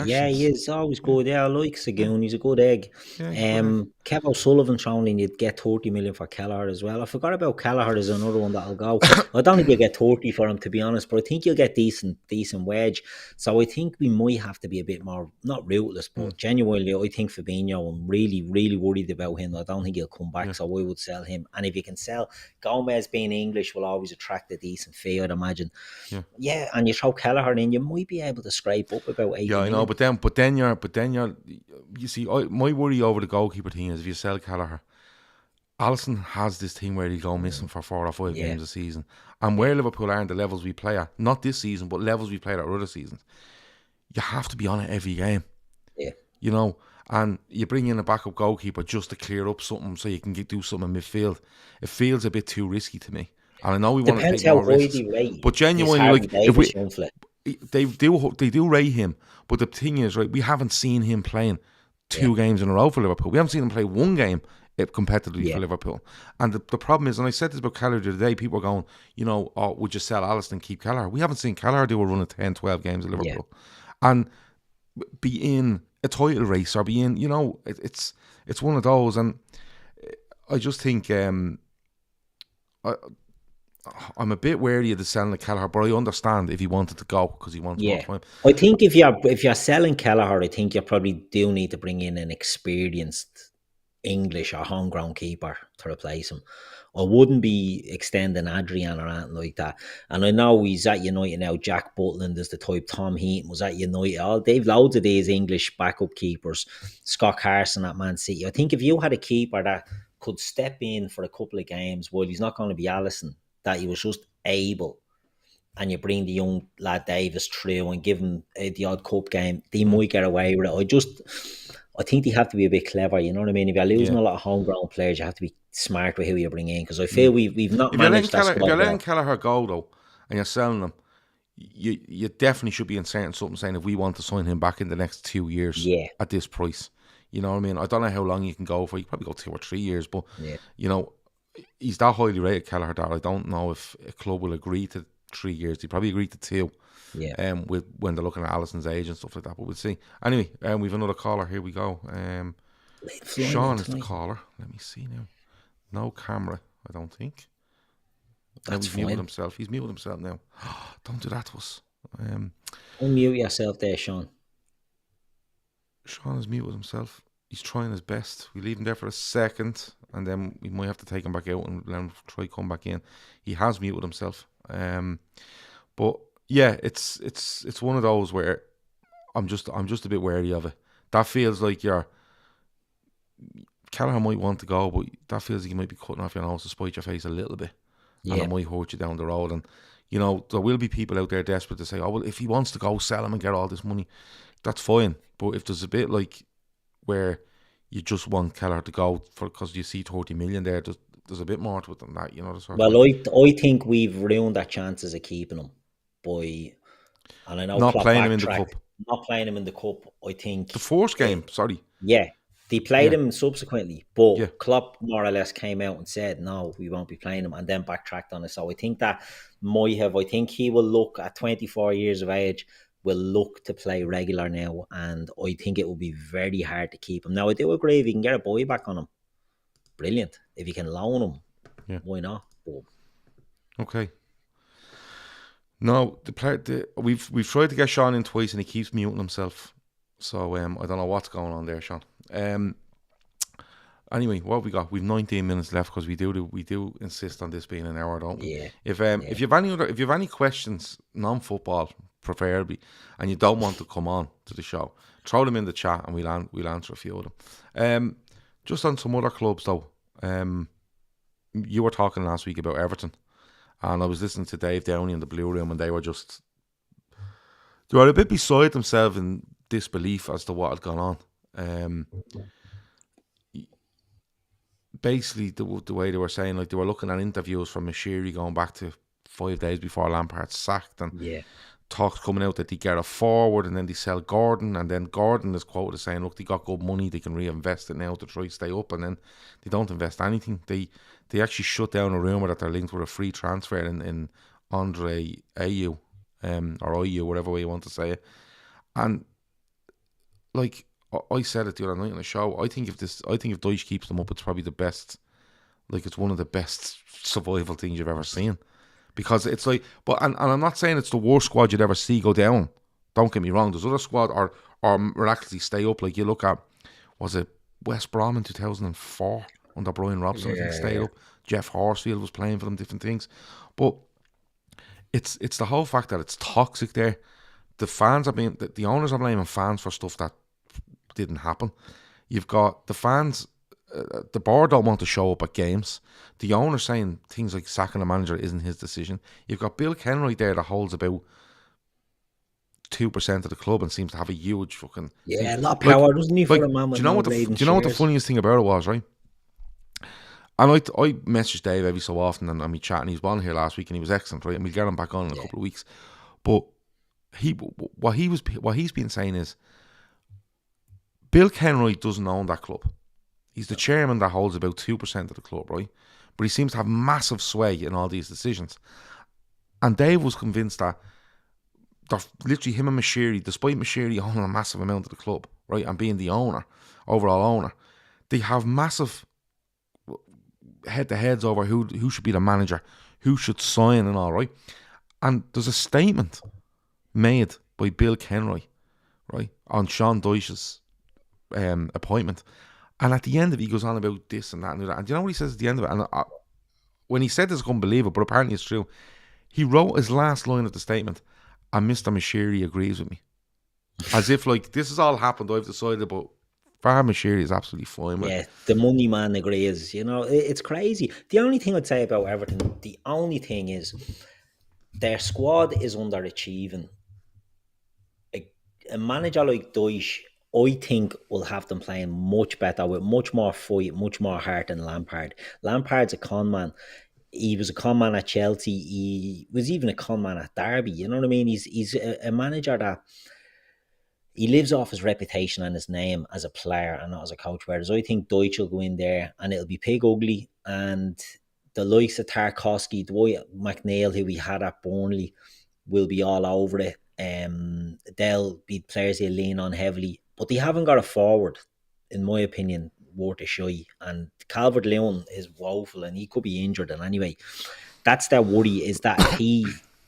Yeah, he is always good. Yeah, I like Sagoon. He's a good egg. Kev O'Sullivan showing you'd get 30 million for Kelleher as well. I forgot about Kelleher as another one that'll go. I don't think you'll get 30 for him, to be honest, but I think you'll get decent wedge. So I think we might have to be a bit more, not ruthless, but genuinely, I think Fabinho, I'm really, really worried about him. I don't think he'll come back, so I would sell him. And if you can sell, Gomez being English will always attract a decent fee, I'd imagine. Yeah, and you throw Kelleher in, you might be able to scrape up about 80 million. I know, but then you're you see, my worry over the goalkeeper thing is if you sell Kelleher, Alisson has this thing where he'll go missing for 4 or 5 games a season, and where Liverpool are in the levels we play at, not this season, but levels we played at other seasons, you have to be on it every game. You know, and you bring in a backup goalkeeper just to clear up something so you can do something in midfield. It feels a bit too risky to me, and I know we want to take more risks, but genuinely, like, if we they do rate him, but the thing is, right, we haven't seen him playing 2 games in a row for Liverpool. We haven't seen him play 1 game competitively for Liverpool. And the problem is, and I said this about Kelleher the other day, people are going, you know, oh, would you sell Alisson and keep Kelleher? We haven't seen Kelleher do a run of 10, 12 games at Liverpool. And be in a title race or be in, you know, it's one of those. And I just think I'm a bit wary of the selling of Kelleher, but I understand if he wanted to go because he wants more time. I think if you're selling Kelleher, I think you probably do need to bring in an experienced English or homegrown keeper to replace him. I wouldn't be extending Adrian or anything like that. And I know he's at United now. Jack Butland is the type. Tom Heaton was at United. They've loads of these English backup keepers. Scott Carson at Man City. I think if you had a keeper that could step in for a couple of games while he's not going to be Alisson, that he was just able, and you bring the young lad Davis through and give him the odd cup game, they might get away with it. I think they have to be a bit clever, you know what I mean? If you're losing a lot of homegrown players, you have to be smart with who you bring in, because I feel we've not managed that squad. If you're letting Kelleher go, though, and you're selling him, you definitely should be inserting something saying if we want to sign him back in the next 2 years at this price. You know what I mean? I don't know how long you can go for. You can probably go 2 or 3 years, but, you know, he's that highly rated, Kelleher, that I don't know if a club will agree to 3 years. They probably agree to 2. When they're looking at Alisson's age and stuff like that, but we'll see. Anyway, we've another caller. Here we go. Sean is the caller. Let me see now. No camera, I don't think. That's he's muted himself. He's muted himself now. Don't do that to us. Unmute yourself there, Sean. Sean has muted himself. He's trying his best. We leave him there for a second, and then we might have to take him back out and let him try come back in. He has muted himself. But yeah, it's one of those where I'm just a bit wary of it. That feels like Kelleher might want to go, but that feels like you might be cutting off your nose to spite your face a little bit, and it might hurt you down the road. And you know, there will be people out there desperate to say, "Oh well, if he wants to go, sell him and get all this money." That's fine. But if there's a bit like where you just want Kelleher to go because you see 30 million there, there's a bit more to it than that, you know. I think we've ruined our chances of keeping him by, and I know not playing him in the cup. Not playing him in the cup. I think the first game. They played him subsequently, but Klopp more or less came out and said, "No, we won't be playing him," and then backtracked on it. So I think that might have. I think he will look at 24 years of age. Will look to play regular now, and I think it will be very hard to keep him. Now, I do agree if you can get a boy back on him, brilliant. If you can loan him, why not? But... Okay. No, we've tried to get Sean in twice, and he keeps muting himself. So I don't know what's going on there, Sean. Anyway, what have we got? We've 19 minutes left because we do insist on this being an hour, don't we? Yeah. If you have any questions, non-football preferably, and you don't want to come on to the show, throw them in the chat and we'll answer a few of them. Just on some other clubs though, you were talking last week about Everton, and I was listening to Dave Downey in the Blue Room, and they were a bit beside themselves in disbelief as to what had gone on. Basically, the way they were saying, like, they were looking at interviews from Mashiri going back to 5 days before Lampard sacked, and talks coming out that they get a forward and then they sell Gordon, and then Gordon is quoted as saying, look, they got good money, they can reinvest it now to try to stay up, and then they don't invest anything. They actually shut down a rumour that they're linked with a free transfer in Andre Ayew, or Ayew, whatever way you want to say it. And like I said it the other night on the show, I think if Dyche keeps them up, it's probably the best, like it's one of the best survival things you've ever seen. Because it's like, and I'm not saying it's the worst squad you'd ever see go down. Don't get me wrong. There's other squad or miraculously stay up. Like you look at, was it West Brom in 2004 under Brian Robson? I think stayed up. Jeff Horsfield was playing for them, different things. But it's the whole fact that it's toxic there. The fans are the owners are blaming fans for stuff that didn't happen. You've got the fans. The board don't want to show up at games. The owner saying things like sacking the manager isn't his decision. You've got Bill Kenwright there that holds about 2% of the club and seems to have a huge fucking a lot of power, doesn't he? For a man with do you know what the funniest thing about it was, right? And I messaged Dave every so often, and we chat, and he was on here last week, and he was excellent, right? And we'll get him back on in a couple of weeks. But what he's been saying is Bill Kenwright doesn't own that club. He's the chairman that holds about 2% of the club, right? But he seems to have massive sway in all these decisions. And Dave was convinced that literally him and Mashiri, despite Mashiri owning a massive amount of the club, right, and being the overall owner, they have massive head-to-heads over who should be the manager, who should sign and all, right? And there's a statement made by Bill Kenroy, right, on Sean Dyche's appointment. And at the end of it, he goes on about this and that and that. And do you know what he says at the end of it? And when he said this, I couldn't believe it, but apparently it's true. He wrote his last line of the statement, and Mr. Mashiri agrees with me. As if, like, this has all happened, I've decided, but Farhad Mashiri is absolutely fine with it. The money man agrees. You know, it's crazy. The only thing I'd say about Everton, the only thing is their squad is underachieving. A manager like Dyche, I think, will have them playing much better with much more fight, much more heart than Lampard. Lampard's a con man. He was a con man at Chelsea. He was even a con man at Derby. You know what I mean? He's a manager that he lives off his reputation and his name as a player and not as a coach. Whereas I think Dyche will go in there and it'll be pig ugly. And the likes of Tarkowski, Dwight McNeil, who we had at Burnley, will be all over it. They'll be players they lean on heavily, but they haven't got a forward, in my opinion, worth a shy. And Calvert-Lewin is woeful and he could be injured. And anyway, that's their worry, is that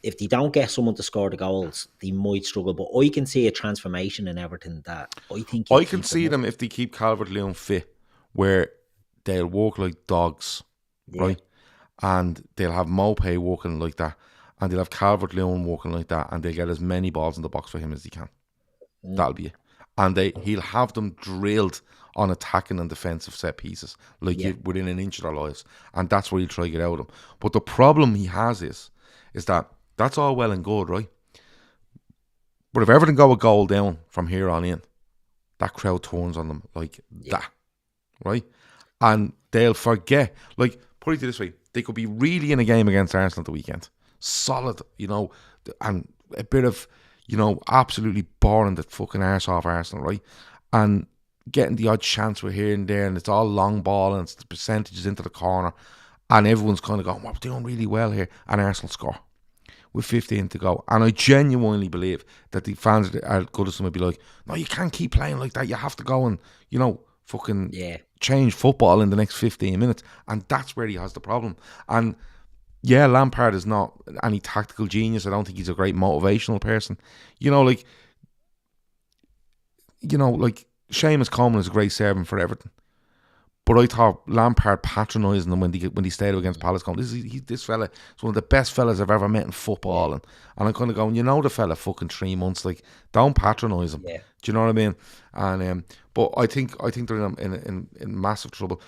if they don't get someone to score the goals, they might struggle. But I can see a transformation in Everton that I think I can see them if they keep Calvert-Lewin fit, where they'll walk like dogs, right? And they'll have Mopé walking like that, and they'll have Calvert-Lewin walking like that, and they'll get as many balls in the box for him as they can. That'll be it. And he'll have them drilled on attacking and defensive set pieces, like within an inch of their lives. And that's where he'll try to get out of them. But the problem he has is that that's all well and good, right? But if Everton go a goal down from here on in, that crowd turns on them like that, right? And they'll forget. Like, put it this way, they could be really in a game against Arsenal at the weekend. Solid, you know, and a bit of, you know, absolutely boring the fucking arse off Arsenal, right? And getting the odd chance we're here and there, and it's all long ball and it's the percentages into the corner, and everyone's kind of going, well, we're doing really well here, and Arsenal score with 15 to go. And I genuinely believe that the fans at Goodison would be like, no, you can't keep playing like that. You have to go and, you know, fucking change football in the next 15 minutes. And that's where he has the problem. And yeah, Lampard is not any tactical genius. I don't think he's a great motivational person. You know, like Seamus Coleman is a great servant for Everton. But I thought Lampard patronising them when they stayed against Palace, going, this fella is one of the best fellas I've ever met in football. And I'm kind of going, you know the fella fucking 3 months, like, don't patronise him. Yeah. Do you know what I mean? And but I think they're in massive trouble.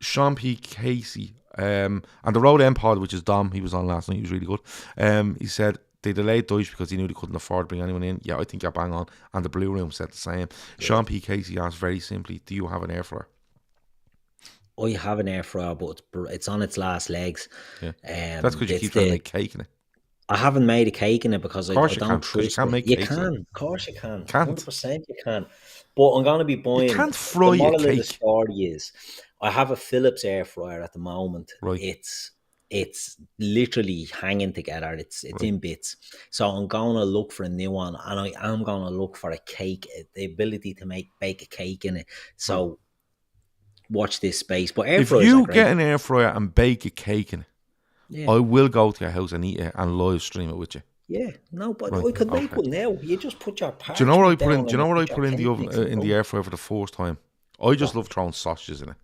Sean P. Casey, and the Road M pod, which is Dom, he was on last night, he was really good. He said they delayed Dyche because he knew they couldn't afford to bring anyone in. Yeah, I think you're bang on. And the Blue Room said the same. Yeah. Sean P. Casey asked very simply, do you have an air fryer? I have an air fryer, but it's on its last legs. Yeah. That's because you keep trying to make cake in it. I haven't made a cake in it because I don't trust it. You can't make cake. You can. Of course you can. Can't. 100% you can. But I'm going to be buying... You can't fry a cake. The story is, I have a Philips air fryer at the moment. Right. It's literally hanging together. It's in bits. So I'm going to look for a new one, and I am going to look for a cake, the ability to bake a cake in it. So... watch this space. But air fryers, if you get an air fryer and bake a cake in it, I will go to your house and eat it and live stream it with you. Yeah, no, but I could make one now. You just put your parts. Do you know what I put in? Do you know what I put in the oven in the air fryer for the first time? I just love throwing sausages in it,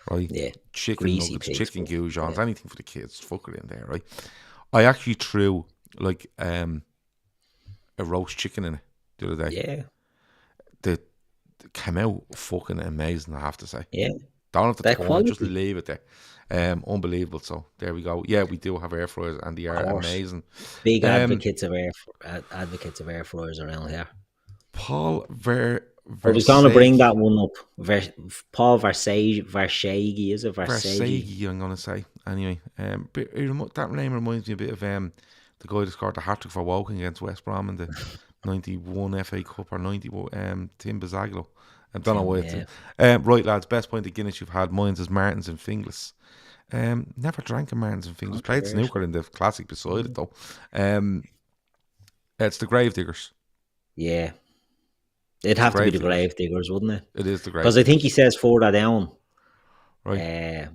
right? Yeah, chicken nuggets, chicken goujons, anything for the kids. Fuck it in there, right? I actually threw like a roast chicken in it the other day. Yeah. Came out fucking amazing, I have to say. Yeah. Don't have to turn it, just leave it there. Unbelievable. So there we go. Yeah, we do have air fryers and they are amazing. Big advocates of air fryers around here. Paul I was going to bring that one up. Paul Vershegi, is it? Vershegi, I'm going to say. Anyway, that name reminds me a bit of the guy that scored the hat-trick for Woking against West Brom in the 91 FA Cup or 91 Tim Bazzaglio. I don't know why. Right, lads, best point of Guinness you've had. Mine's is Martins and Finglas. Never drank a Martins and Finglas. Played snooker in the classic beside it though. It's the Gravediggers. Yeah. It'd have to be the Gravediggers. Gravediggers, wouldn't it? It is the Because I think he Gravediggers. says further down. Right.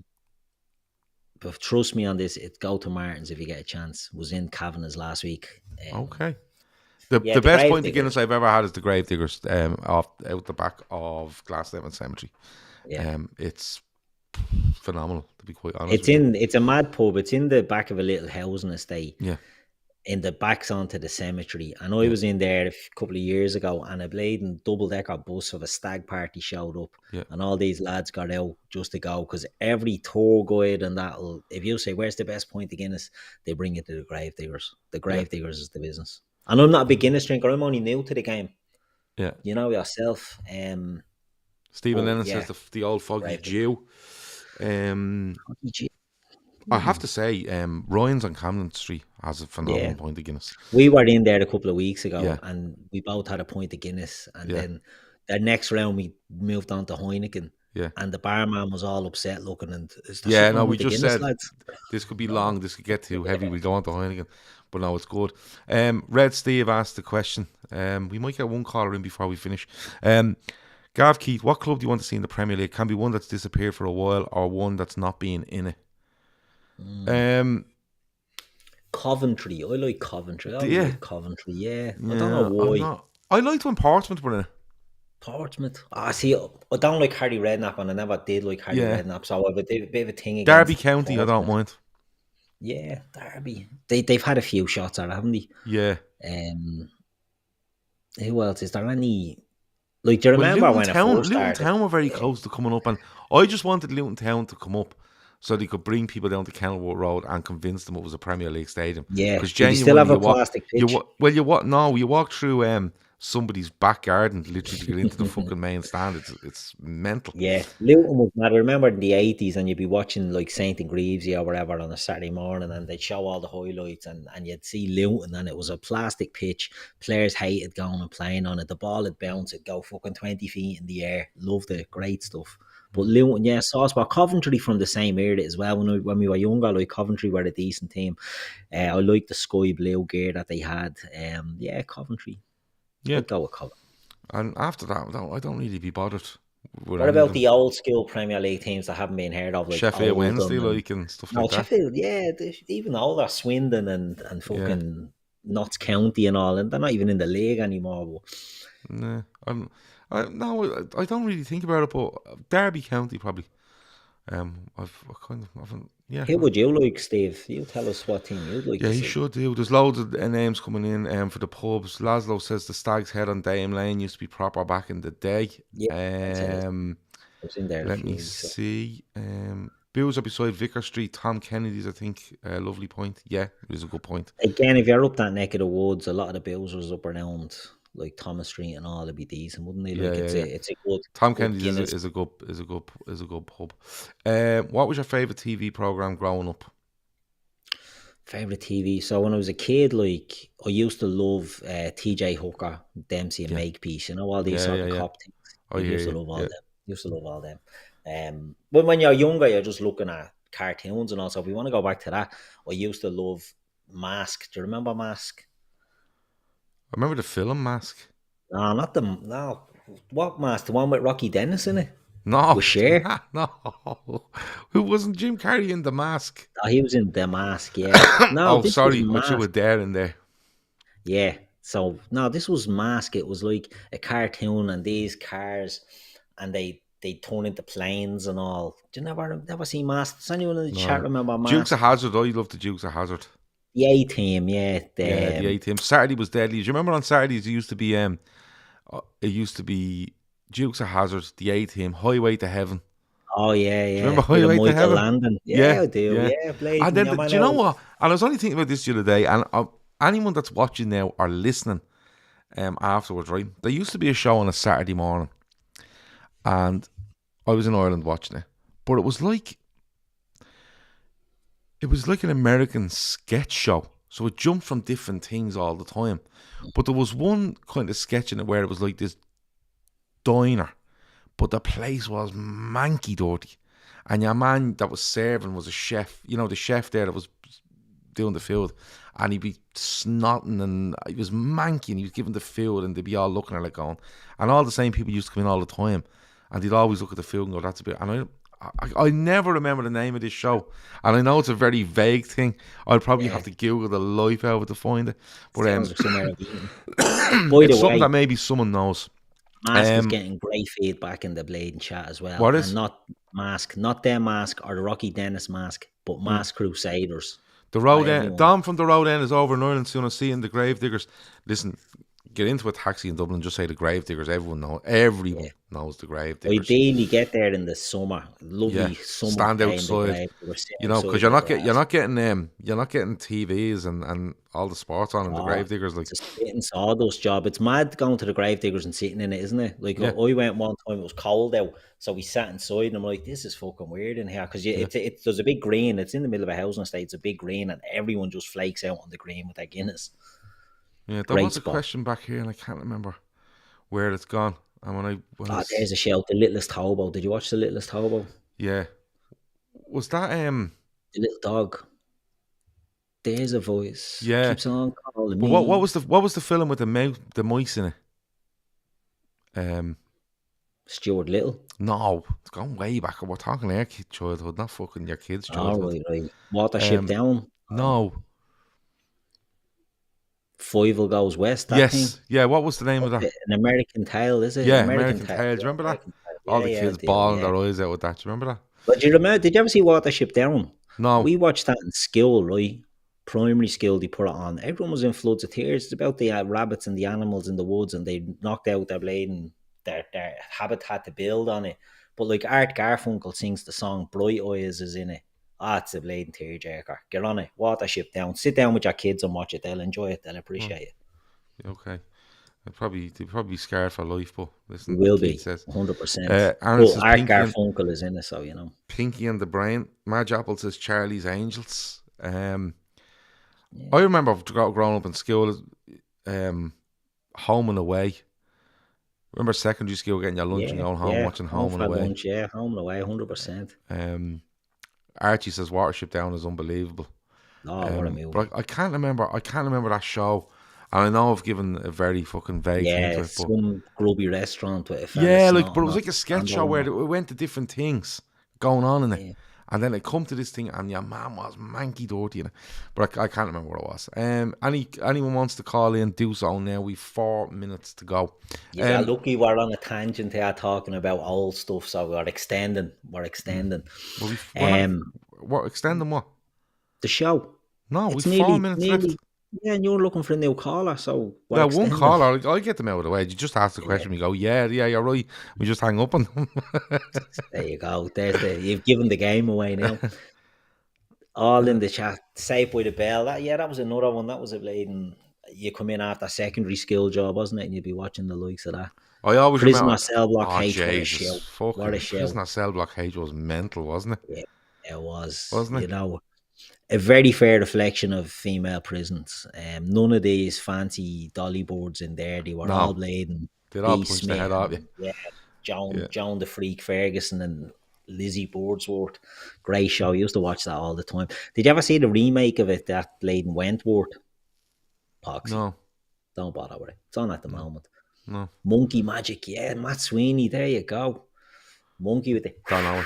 But trust me on this, go to Martin's if you get a chance. Was in Kavanagh's last week. Okay. The the best point of Gravediggers. Guinness I've ever had is the Gravediggers out the back of Glasnevin Cemetery. Yeah. It's phenomenal, to be quite honest. It's a mad pub. It's in the back of a little housing estate. Yeah. In the backs onto the cemetery. And I was in there a couple of years ago, and a blatant double-decker bus of a stag party showed up. Yeah. And all these lads got out just to go, because every tour guide and that'll, if you say, where's the best point of Guinness, they bring it to the Gravediggers. The Gravediggers is the business. And I'm not a big Guinness drinker. I'm only new to the game. Yeah. You know yourself. Stephen Lennon says the old foggy Jew. I have to say, Ryan's on Camden Street has a phenomenal point of Guinness. We were in there a couple of weeks ago, and we both had a point of Guinness. And then the next round, we moved on to Heineken. Yeah. And the barman was all upset looking. And we just said, lads? This could be long. This could get too heavy. We go on to Heineken. But no, it's good. Red Steve asked the question. We might get one caller in before we finish. Gav Keith, what club do you want to see in the Premier League? Can be one that's disappeared for a while or one that's not been in it. Coventry. I like Coventry. Like Coventry, I don't know why. I liked when Portsmouth were in it. Portsmouth. See, I don't like Harry Redknapp, and I never did like Harry Redknapp, so I have a bit of a thing against Derby County, Portsmouth. I don't mind. Yeah, Derby. They've had a few shots at it, haven't they? Yeah. Who else? Is there any... Like, do you remember when Luton Town were very close to coming up, and I just wanted Luton Town to come up so they could bring people down to Kenilworth Road and convince them it was a Premier League stadium. Yeah, because you still have a plastic pitch. You walk through somebody's back garden literally to get into the fucking main stand. It's mental. Yeah, Luton was mad. I remember in the 80s, and you'd be watching like St. Greavesy or whatever on a Saturday morning, and they'd show all the highlights, and you'd see Luton, and it was a plastic pitch. Players hated going and playing on it. The ball would bounce, it'd go fucking 20 feet in the air. Loved it, great stuff. But Luton, Sauceport, Coventry from the same era as well. When we were younger, like Coventry were a decent team. I liked the sky blue gear that they had. Coventry. Yeah, I'd go with Coventry. And after that, I don't really be bothered. What about the old school Premier League teams that haven't been heard of, like Sheffield Wednesday, and stuff like that? Sheffield, even older, Swindon and fucking Notts County and all, and they're not even in the league anymore. But... I don't really think about it, but Derby County probably. Who would you like, Steve? You tell us what team you'd like to see. Yeah, he should do. There's loads of names coming in for the pubs. Laszlo says the Stag's Head on Dame Lane used to be proper back in the day. Yeah, I was in there. Let me see. Bills are beside Vicar Street. Tom Kennedy's, I think, a lovely point. Yeah, it is a good point. Again, if you're up that neck of the woods, a lot of the Bills was up around like Thomas Street and all, it'd be decent, wouldn't they? Like it's a good. Tom Kennedy's is a good pub. What was your favourite TV program growing up? Favorite TV. So when I was a kid, like I used to love TJ Hooker, Dempsey, and Makepeace. You know, all these sort of cop things. I used to love all them. Used to love all them. But when you're younger, you're just looking at cartoons and all. So if we want to go back to that, I used to love Mask. Do you remember Mask? I remember the film Mask. No, not the... No. What Mask? The one with Rocky Dennis in it? No. With Cher? No. Who wasn't Jim Carrey in The Mask? Oh, he was in The Mask, yeah. No, sorry. What you were there in there. Yeah. So, no, this was Mask. It was like a cartoon and these cars, and they turn into planes and all. Do you never see Mask? Does anyone in the chat remember Mask? Dukes of Hazzard. I love the Dukes of Hazzard. The A-Team, the A-Team. Saturday was deadly. Do you remember on Saturdays it used to be Dukes of Hazzard, the A-Team, Highway to Heaven. Oh yeah. Do you remember Highway to Heaven? Landon. Yeah, I do. Yeah, and then, do you know what? And I was only thinking about this the other day, and anyone that's watching now or listening afterwards, right? There used to be a show on a Saturday morning, and I was in Ireland watching it, but it was like an American sketch show. So it jumped from different things all the time. But there was one kind of sketch in it where it was like this diner, but the place was manky dirty. And your man that was serving was a chef, the chef there that was doing the food. and he'd be snotting, and he was manky, and he was giving the food, and they'd be all looking at it like going. And all the same people used to come in all the time, and they'd always look at the food and go, "That's a bit." And I never remember the name of this show, and I know it's a very vague thing. I'll probably have to Google the life out of it to find it. But Sounds like somewhere I've eaten. it's something that maybe someone knows. Mask is getting great feedback in the Blade chat as well. What is? And not Mask, not their Mask or the Rocky Dennis Mask, but Mask Crusaders. The Road End. Dom from the Road End is over in Ireland soon. I see in the Gravediggers. Listen, get into a taxi in Dublin, just say the Gravediggers. Everyone knows the Gravediggers. Ideally, get there in the summer. Lovely summer. Stand outside. You know, because you're not getting TVs and all the sports on in the Gravediggers. Like, it's a spitting sawdust job. It's mad going to the Gravediggers and sitting in it, isn't it? Like, I went one time, it was cold out, so we sat inside, and I'm like, this is fucking weird in here, because there's a big green. It's in the middle of a housing estate. It's a big green, and everyone just flakes out on the green with their Guinness. Yeah, there was a question back here, and I can't remember where it's gone. And there's a shout, The Littlest Hobo. Did you watch The Littlest Hobo? Yeah. Was that The Little Dog? There's a voice. Yeah. Keeps on calling me. What was the film with the mice in it? Stuart Little. No, it's gone way back. We're talking our childhood, not fucking your kids' childhood. Right. Watership Down. No. Fievel Goes West. That thing. Yeah. What was the name of that? An American Tale, is it? Yeah, American Tale. Do you remember that? All the kids bawling their eyes out with that. Do you remember that? But did you ever see Watership Down? No. We watched that in school, right? Primary school, they put it on. Everyone was in floods of tears. It's about the rabbits and the animals in the woods, and they knocked out their blade, and their habitat to build on it. But like Art Garfunkel sings the song Bright Eyes is in it. It's a blatant tearjerker. Get on it. Watership Down. Sit down with your kids and watch it. They'll enjoy it. They'll appreciate it. Okay. They'll probably be scarred for life, but listen. Will be. 100%. Art Garfunkel is in it, so you know. Pinky and the Brain. Madge Apple says Charlie's Angels. I remember growing up in school, Home and Away. Remember secondary school getting your lunch and going home watching Home and Away. Lunch, Home and Away, 100%. Archie says Watership Down is unbelievable. What a movie. But I can't remember that show. And I know I've given a very fucking vague hint to it. Some grubby restaurant with a fella. But it was like a sketch show where it went to different things going on in it. Yeah. And then it come to this thing, and your man was manky dirty in it. But I can't remember what it was. Anyone wants to call in, do so now. We've 4 minutes to go. Yeah, lucky we're on a tangent here talking about old stuff, so we're extending. We're extending what? The show. No, we've 4 minutes left. Yeah, and you're looking for a new caller, so one caller. I get them out of the way. You just ask the question. We go, yeah, you're right. We just hang up on them. There you go. You've given the game away now. All in the chat. Safe by the Bell. That was another one. That was a bleeding. You come in after a secondary skill job, wasn't it? And you'd be watching the likes of that. I always Prisoner remember. Cell Block H. What a show. Prisoner Cell Block H was mental, wasn't it? Yeah, it was. Wasn't it? You know, a very fair reflection of female prisons. None of these fancy dolly boards in there. They were all bleeding. They'd all push the head off you. Yeah, Joan the Freak Ferguson and Lizzie Bordsworth. Great show. I used to watch that all the time. Did you ever see the remake of it that played in Wentworth? Poxy. No. Don't bother with it. It's on at the moment. No. Monkey Magic. Yeah, Matt Sweeney. There you go. Monkey with the... Don't know.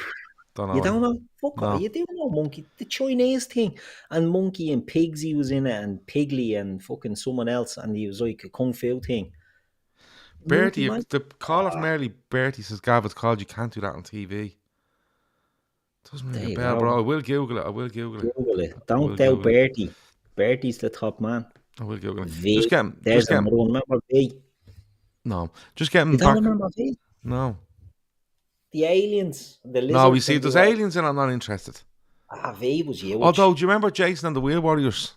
You don't know? Fuck off. You do know Monkey. The Chinese thing. And Monkey and Pigsy was in it, and Piggly and fucking someone else, and he was like a Kung Fu thing. Bertie, the caller from early, Bertie says, Gav, it's called, you can't do that on TV. Doesn't ring a bell, bro. I will Google it. Google it. Don't doubt Bertie. Bertie's the top man. I will Google it. There's another one. Remember V? No. Just get him back. You don't remember V? No. The aliens. The lizards. No, we see there's aliens in it. I'm not interested. V was huge. Although, do you remember Jason and the Wheel Warriors?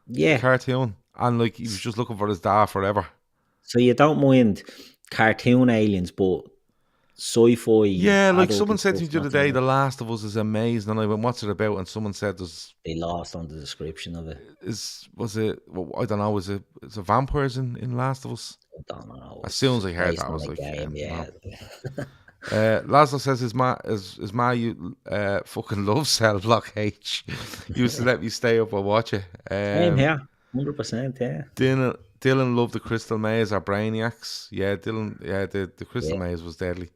Yeah. The cartoon. And like, he was just looking for his dad forever. So you don't mind cartoon aliens, but sci-fi. Yeah, like someone said to me the other day, The Last of Us is amazing. And I went, what's it about? And someone said they lost on the description of it. I don't know, is it vampires in Last of Us? I don't know. As soon as I heard that, I was like, yeah. Laszlo says his ma you fucking loves Cell Block H. Used to let me stay up and watch it. Same here, 100%. Yeah. Dylan loved the Crystal Maze or Brainiacs. Yeah, Dylan. Yeah, the Crystal Maze was deadly.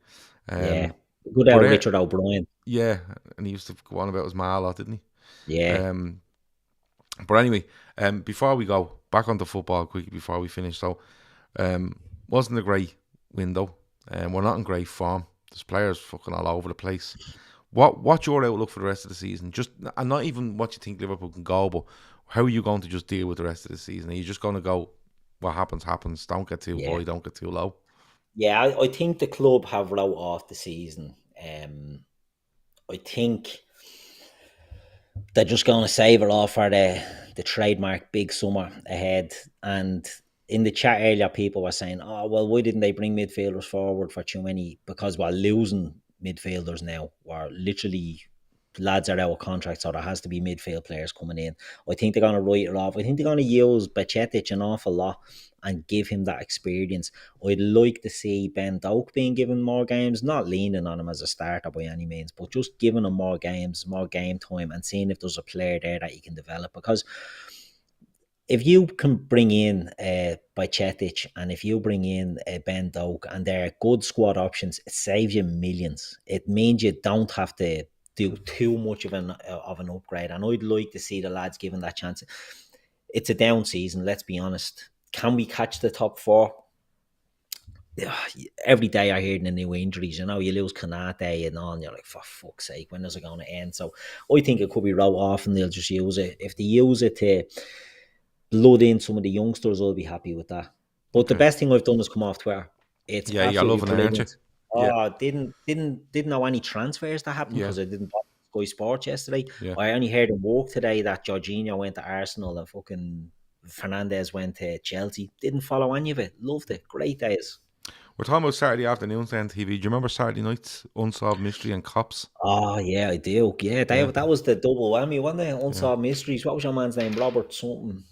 Yeah, good old Richard O'Brien. Yeah, and he used to go on about his ma a lot, didn't he? Yeah. But anyway, before we go back onto football quickly before we finish, so wasn't a great window. We're not in great form. There's players fucking all over the place. What's your outlook for the rest of the season? Just, and not even what you think Liverpool can go, but how are you going to just deal with the rest of the season? Are you just going to go, what happens, happens, don't get too high, don't get too low? Yeah, I think the club have wrote off the season. I think they're just going to save it all for the trademark big summer ahead. And in the chat earlier, people were saying, oh, well, why didn't they bring midfielders forward for too many? Because we're losing midfielders now. We're literally, lads are out of contract, so there has to be midfield players coming in. I think they're going to write it off. I think they're going to use Bajcetic an awful lot and give him that experience. I'd like to see Ben Doak being given more games, not leaning on him as a starter by any means, but just giving him more games, more game time, and seeing if there's a player there that he can develop. Because if you can bring in Bajcetic and if you bring in Ben Doak and they're good squad options, it saves you millions. It means you don't have to do too much of an upgrade. And I'd like to see the lads given that chance. It's a down season, let's be honest. Can we catch the top four? Every day I hear the new injuries. You know, you lose Kanate and all, and you're like, for fuck's sake, when is it going to end? So I think it could be wrote off and they'll just use it. If they use it to blood in some of the youngsters, I'll be happy with that. But the best thing I've done is come off Twitter. It's you're loving it, aren't you? Oh, didn't know any transfers that happened because I didn't watch Sky Sports yesterday. Yeah. I only heard in work today that Jorginho went to Arsenal and fucking Fernandez went to Chelsea. Didn't follow any of it. Loved it. Great days. We're talking about Saturday afternoons on TV. Do you remember Saturday nights, Unsolved Mystery and Cops? Oh, yeah, I do. Yeah, that was the double whammy, wasn't it? Unsolved Mysteries. What was your man's name? Robert something.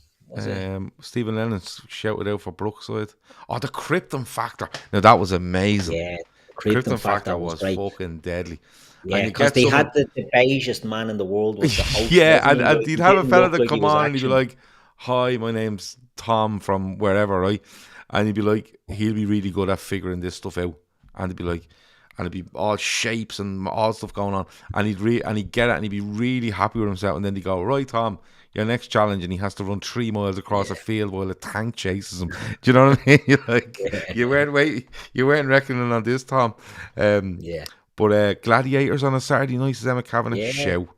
Stephen Lennon shouted out for Brookside. Oh, the Krypton Factor. Now, that was amazing. Yeah, Krypton Factor was fucking deadly. Yeah, because they had the beigest man in the world was the host. Yeah, and you'd have a fella that come on and he'd be like, hi, my name's Tom from wherever, right? And he'd be like, he'll be really good at figuring this stuff out. And he'd be like, and it'd be all shapes and all stuff going on. And he'd get it and he'd be really happy with himself. And then he'd go, right, Tom, your next challenge, and he has to run 3 miles across a field while a tank chases him. Do you know what I mean? You're like, you weren't reckoning on this, Tom. But Gladiators on a Saturday night, says Emma Cavendish, show.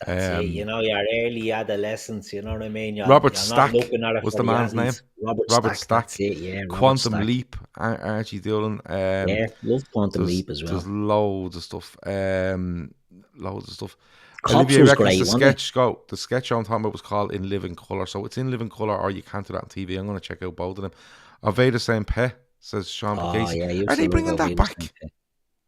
That's it. You know, your early adolescence, you know what I mean? Robert Stack was the man's name. Robert Stack. That's it, yeah. Quantum Leap, Archie Dillon. Loved Quantum Leap as well. There's loads of stuff. Cops was great, the sketch I'm talking about was called In Living Colour. So it's in living colour or you can't do that on TV. I'm going to check out both of them. Aveda St. Pe, says Sean Casey. Yeah, are they bringing that back?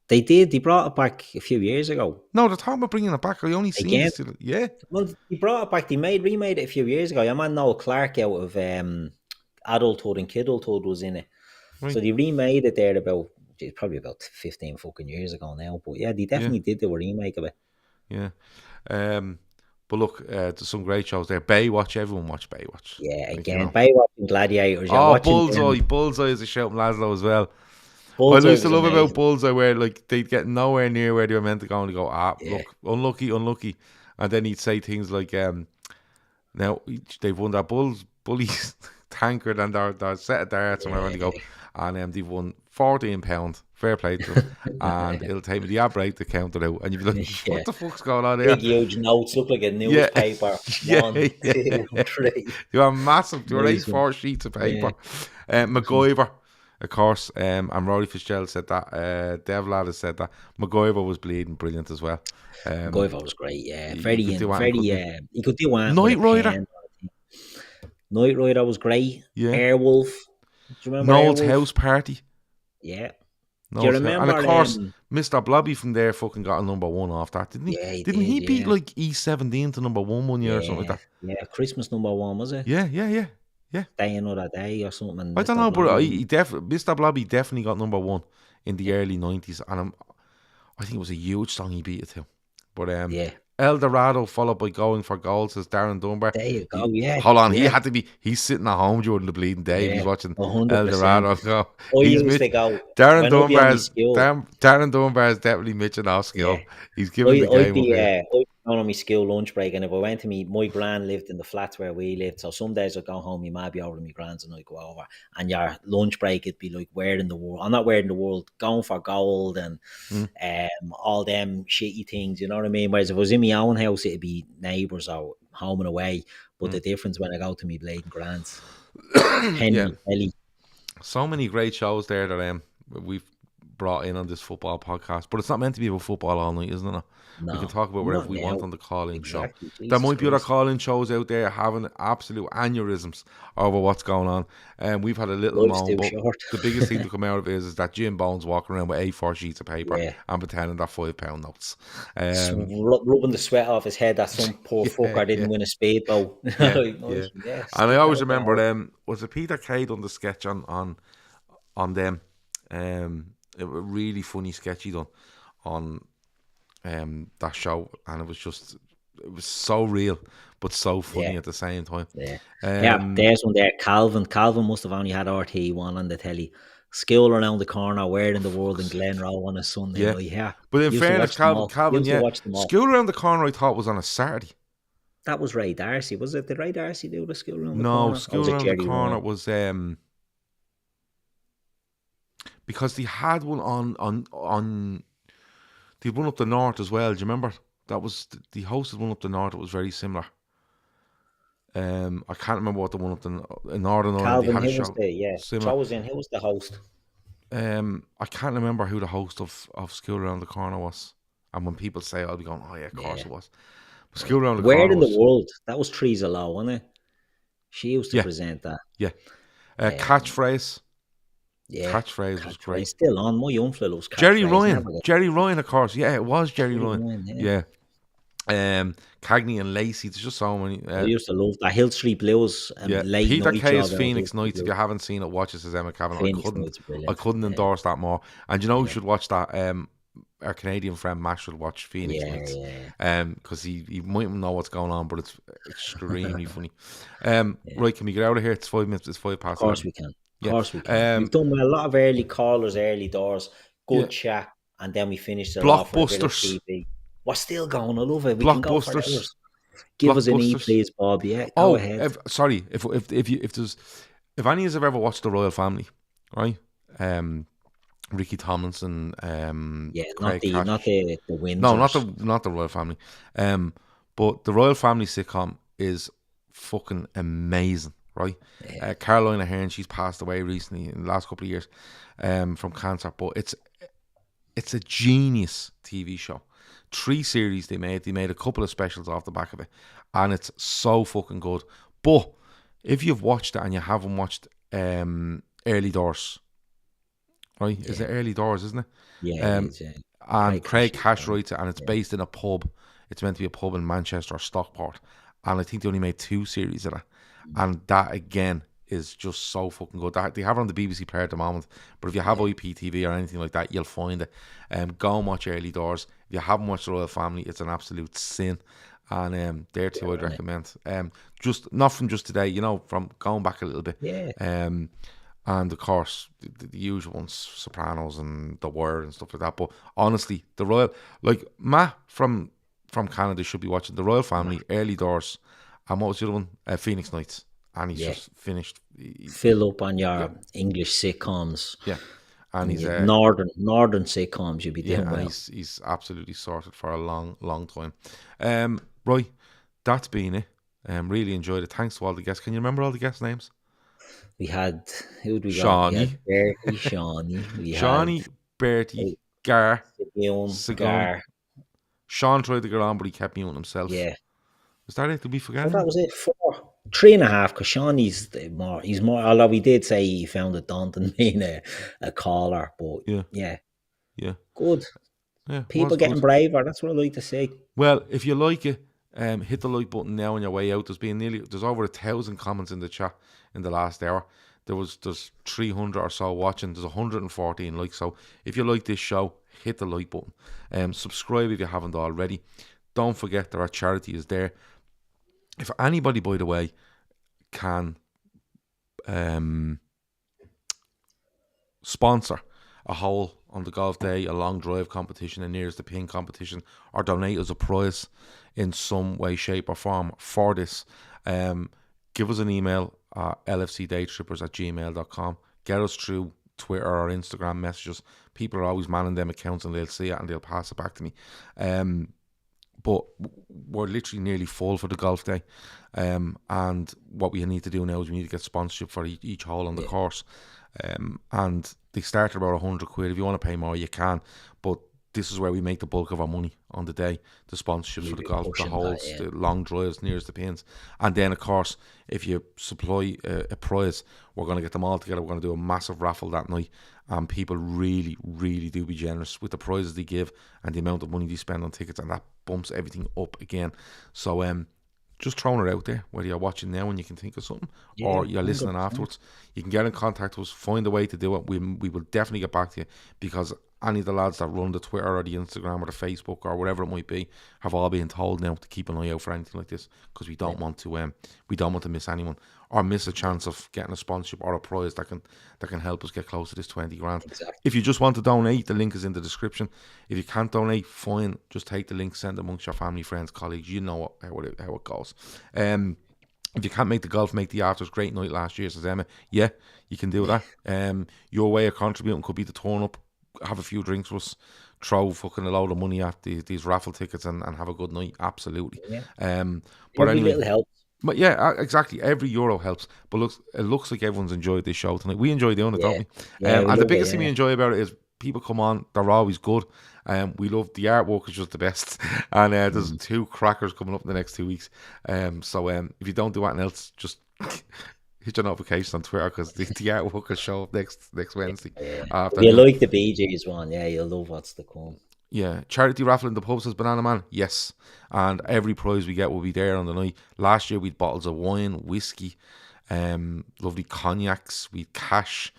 They did. They brought it back a few years ago. No, they're talking about bringing it back. I only seen it. Yeah. Well, they brought it back. They remade it a few years ago. Your man Noel Clark out of Adulthood and Kidulthood was in it. Right. So they remade it there probably about 15 fucking years ago now. But yeah, they definitely did do a remake of it. Yeah. But look, there's some great shows there. Baywatch, everyone watch Baywatch. Yeah, again, Baywatch and Gladiators. Bullseye is a shout from Laszlo as well. What I used to love about Bullseye where like they'd get nowhere near where they were meant to go and go, look, unlucky. And then he'd say things like, now they've won that Bullies tankard and their set of darts and wherever they go. And they've won £14. Fair play to them. And it'll take me the ad break to count it out. And you'd be like, what the fuck's going on here? Big huge notes, look like a newspaper. 1, 2, 3. You are massive. You were 4 sheets of paper. MacGyver, of course, and Rory Fitzgerald said that. Dev Ladd has said that. MacGyver was bleeding brilliant as well. MacGyver was great, yeah. He could do one. Knight Rider. Knight Rider was great. Yeah. Airwolf. Do you remember Noel's House Party? Yeah. Do you remember? And of course, Mr. Blobby from there fucking got a number 1 off that, didn't he? Yeah, didn't he beat like E17 to number 1 year or something like that? Yeah, Christmas number 1, was it? Yeah. Day Another Day or something. I don't know, but Mr. Blobby definitely got number 1 in the early 90s, and I think it was a huge song he beat it to. But Yeah. El Dorado followed by Going for Gold, says Darren Dunbar. There you go. Yeah. Hold on, he yeah. had to be. He's sitting at home during the bleeding day. Yeah, He's watching 100%. El Dorado go. I He's used to go. Darren when I'd be on my school, Darren Dunbar is definitely mitching off skill. Yeah. He's giving the I'd game be away. on my school lunch break, and if I went to my gran lived in the flats where we lived, so some days I'd go home, my ma be over to my gran's and I'd go over, and your lunch break it'd be like, where in the world? I'm not where in the world, Going for Gold and all them shitty things, you know what I mean? Whereas if I was in my own house, it'd be Neighbours or Home and Away. But the difference when I go to me bleeding grants, Henry, Ellie. So many great shows there that we've brought in on this football podcast, but it's not meant to be about football all night, isn't it? No, we can talk about whatever we want on the call-in exactly. show. There might be other call-in shows out there having absolute aneurysms over what's going on. And we've had a little moan, but the biggest thing to come out of it is that Jim Bones walking around with A4 sheets of paper and pretending they're £5 notes. Rubbing the sweat off his head that some poor fucker didn't win a speedboat. And I always remember, was it Peter Kay done the sketch on them? A really funny sketch he done on that show, and it was so real but so funny at the same time. There's one there. Calvin must have only had RT1 on the telly. School around the corner, where in the world in Glenroe on a Sunday night. But in fairness, Calvin, School Around the Corner I thought was on a Saturday. That was Ray Darcy, was it? Did Ray Darcy do the School Around the Corner? No, School Around the Corner was because they had one on they had one up the north as well. Do you remember? That was the hosted one up the north. It was very similar. I can't remember what the one up the Northern Ireland. They had a show. Who was the host? I can't remember who the host of School Around the Corner was. And when people say, I'll be going, oh yeah, of course it was. But School Around the Corner. Where in the world? That was Teresa Lowe, wasn't it? She used to present that. Yeah. Catchphrase. Yeah, Catchphrase was great. It's still on. My young fellow was Jerry Ryan, of course. Yeah, it was Jerry Ryan. Yeah. Cagney and Lacey. There's just so many. I used to love that Hill Street Blues. Peter Kay's Phoenix Nights. If you haven't seen it, watch it. Says Emma Kavanagh. I couldn't endorse that more. And you know who should watch that? Our Canadian friend Matt should watch Phoenix Nights. Because he might know what's going on, but it's extremely funny. Right, can we get out of here? It's 5 minutes. It's 5 past. Of course we can. Of course we can. We've done a lot of early callers, early doors, good chat, and then we finished it off with a bit of TV. We're still going. I love it. We can go for hours. Give us an E, please, Bob. Yeah, go ahead. Sorry, if any of us have ever watched The Royal Family, right? Ricky Tomlinson, not the Windsors. No, not the Royal Family. But the Royal Family sitcom is fucking amazing. Right, Caroline Aherne, she's passed away recently in the last couple of years from cancer, but it's a genius TV show. 3 series they made a couple of specials off the back of it, and it's so fucking good. But if you've watched it and you haven't watched Early Doors, right? Is it Early Doors, isn't it? Yeah. And Craig Cash writes it, and it's based in a pub. It's meant to be a pub in Manchester or Stockport, and I think they only made 2 series of it. And that again is just so fucking good. They have it on the BBC Player at the moment, but if you have IPTV or anything like that, you'll find it. Go and watch Early Doors. If you haven't watched The Royal Family, it's an absolute sin. And there too, I'd recommend. Just not from just today, from going back a little bit. Yeah. And of course the usual ones, Sopranos and The Wire and stuff like that. But honestly, the Royal, like Matt from Canada should be watching The Royal Family, Early Doors. And what was the other one? Phoenix Nights. And he's just finished. Fill up on your English sitcoms. Yeah. And he's northern sitcoms you'll be doing well. And he's absolutely sorted for a long, long time. Right. That's been it. Really enjoyed it. Thanks to all the guests. Can you remember all the guest names? We had, who did we Shawnee. Bertie, Shawnee. Shawnee, Bertie, Gar, Gar. Sean tried to get on, but he kept muting himself. Yeah. Was that it? Did we forget? That was it. 4, 3.5. Because Sean, he's more. Although we did say he found it daunting being a caller, but yeah, good. Yeah, people getting braver. That's what I like to say. Well, if you like it, hit the like button now on your way out. There's over 1,000 comments in the chat in the last hour. there's 300 or so watching. There's 114 likes. So if you like this show, hit the like button. Subscribe if you haven't already. Don't forget that our charity is there. If anybody, by the way, can sponsor a hole on the golf day, a long drive competition, a nearest the pin competition, or donate us a prize in some way, shape or form for this, give us an email at lfcdaytrippers@gmail.com. Get us through Twitter or Instagram messages. People are always manning them accounts and they'll see it and they'll pass it back to me. But we're literally nearly full for the golf day. And what we need to do now is we need to get sponsorship for each hole on the course. And they start at about £100. If you want to pay more, you can. But this is where we make the bulk of our money on the day. The sponsorships for the golf, the holes, the long drives nearest the pins. And then, of course, if you supply a prize, we're going to get them all together. We're going to do a massive raffle that night. And people really, really do be generous with the prizes they give and the amount of money they spend on tickets. And that bumps everything up again. So, just throwing it out there, whether you're watching now and you can think of something, or you're listening 100%. Afterwards, you can get in contact with us, find a way to do it. We will definitely get back to you, because any of the lads that run the Twitter or the Instagram or the Facebook or whatever it might be have all been told now to keep an eye out for anything like this, because we don't want to miss anyone or miss a chance of getting a sponsorship or a prize that can help us get close to this 20 grand. Exactly. If you just want to donate, the link is in the description. If you can't donate, fine, just take the link, send it amongst your family, friends, colleagues. You know how it goes. If you can't make the golf, make the afters. Great night last year, says Emma. Yeah, you can do that. Your way of contributing could be to turn up, have a few drinks with us, throw fucking a load of money at these raffle tickets and have a good night. Absolutely. Yeah. But every anyway, little helps. But yeah, exactly. Every euro helps. But it looks like everyone's enjoyed this show tonight. We enjoy doing it, don't we? Yeah, and the biggest thing we enjoy about it is people come on. They're always good. We love the artwork is just the best. And there's 2 crackers coming up in the next 2 weeks. So if you don't do anything else, just hit your notifications on Twitter, because the artwork will show up next Wednesday. After you like the BJ's one, you'll love what's to come. Yeah, charity raffle in the pub, says Banana Man. Yes, and every prize we get will be there on the night. Last year we had bottles of wine, whiskey, lovely cognacs, we had cash,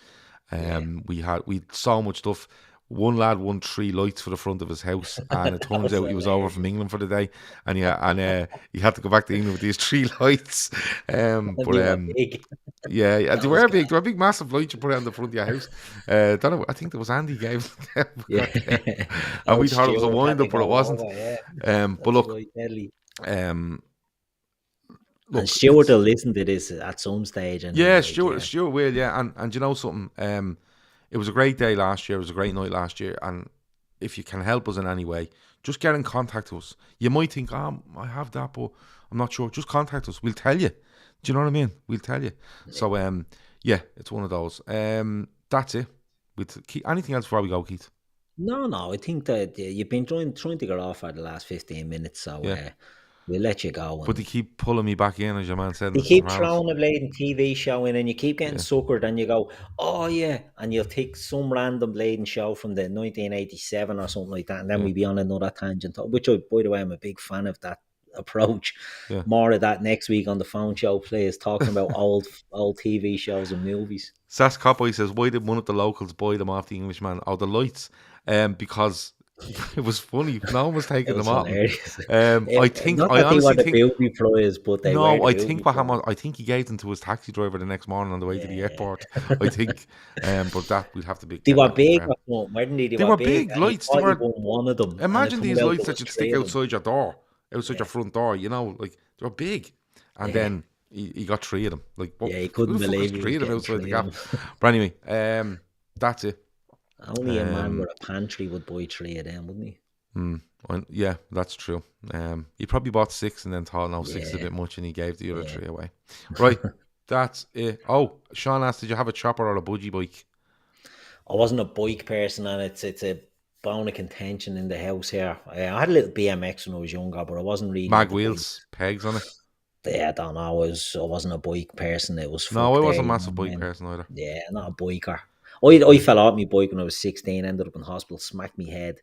we had so much stuff. One lad won 3 lights for the front of his house, and it turns out he was over from England for the day, and he had to go back to England with these 3 lights. Yeah, they were big. They were big, massive lights you put on the front of your house. Don't know, I think it was Andy gave. And we thought it was a wind up, but it wasn't. But look, and Stuart will listen to this at some stage. And Stuart will. Yeah, and you know something. It was a great day last year. It was a great night last year. And if you can help us in any way, just get in contact with us. You might think, I have that, but I'm not sure. Just contact us. We'll tell you. Do you know what I mean? We'll tell you. So, it's one of those. That's it. Anything else before we go, Keith? No. I think that you've been trying to get off for the last 15 minutes. So, we'll let you go. But they keep pulling me back in, as your man said. They keep throwing a blatant TV show in, and you keep getting suckered, and you go, oh yeah, and you'll take some random blatant show from the 1987 or something like that, and then we'll be on another tangent, which, by the way, I'm a big fan of that approach. More of that next week on the phone show, please, talking about old TV shows and movies. Sass Coppoy says, why did one of the locals buy them off the Englishman? Oh, the lights. Because it was funny. No one was taking them off. I honestly think. I think he gave them to his taxi driver the next morning on the way to the airport. I think, but that we'll have to be. They were big. They were big lights. They were one of them. Imagine these lights that you'd stick outside your door, outside your front door. You know, like they were big, and then he got 3 of them. Like, he couldn't believe 3 of them outside the gap. But anyway, that's it. Only a man with a pantry would buy 3 of them, wouldn't he? Yeah, that's true. He probably bought 6 and then thought, no, 6 is a bit much, and he gave the other 3 away. Right, that's it. Oh, Sean asked, did you have a chopper or a budgie bike? I wasn't a bike person, and it's a bone of contention in the house here. I had a little BMX when I was younger, but I wasn't really... Mag wheels, pegs on it? Yeah, I don't know. I wasn't a bike person. It was... No, I wasn't a massive bike person either. Yeah, not a biker. I fell off my bike when I was 16, ended up in hospital, smacked my head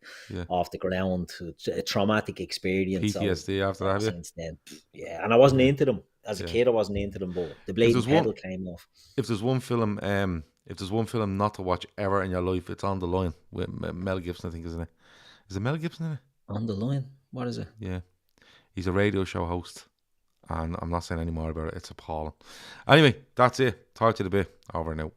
off the ground. It's a traumatic experience. PTSD after that, since then. Yeah, and I wasn't into them. as a kid I wasn't into them, but the Bleeding there's one- Pedal came off. If there's one film, not to watch ever in your life, it's On the Line with Mel Gibson, I think, isn't it? Is it Mel Gibson in it? On the Line? What is it? Yeah. He's a radio show host, and I'm not saying any more about it. It's appalling. Anyway, that's it. Talk to you in a bit. Over now.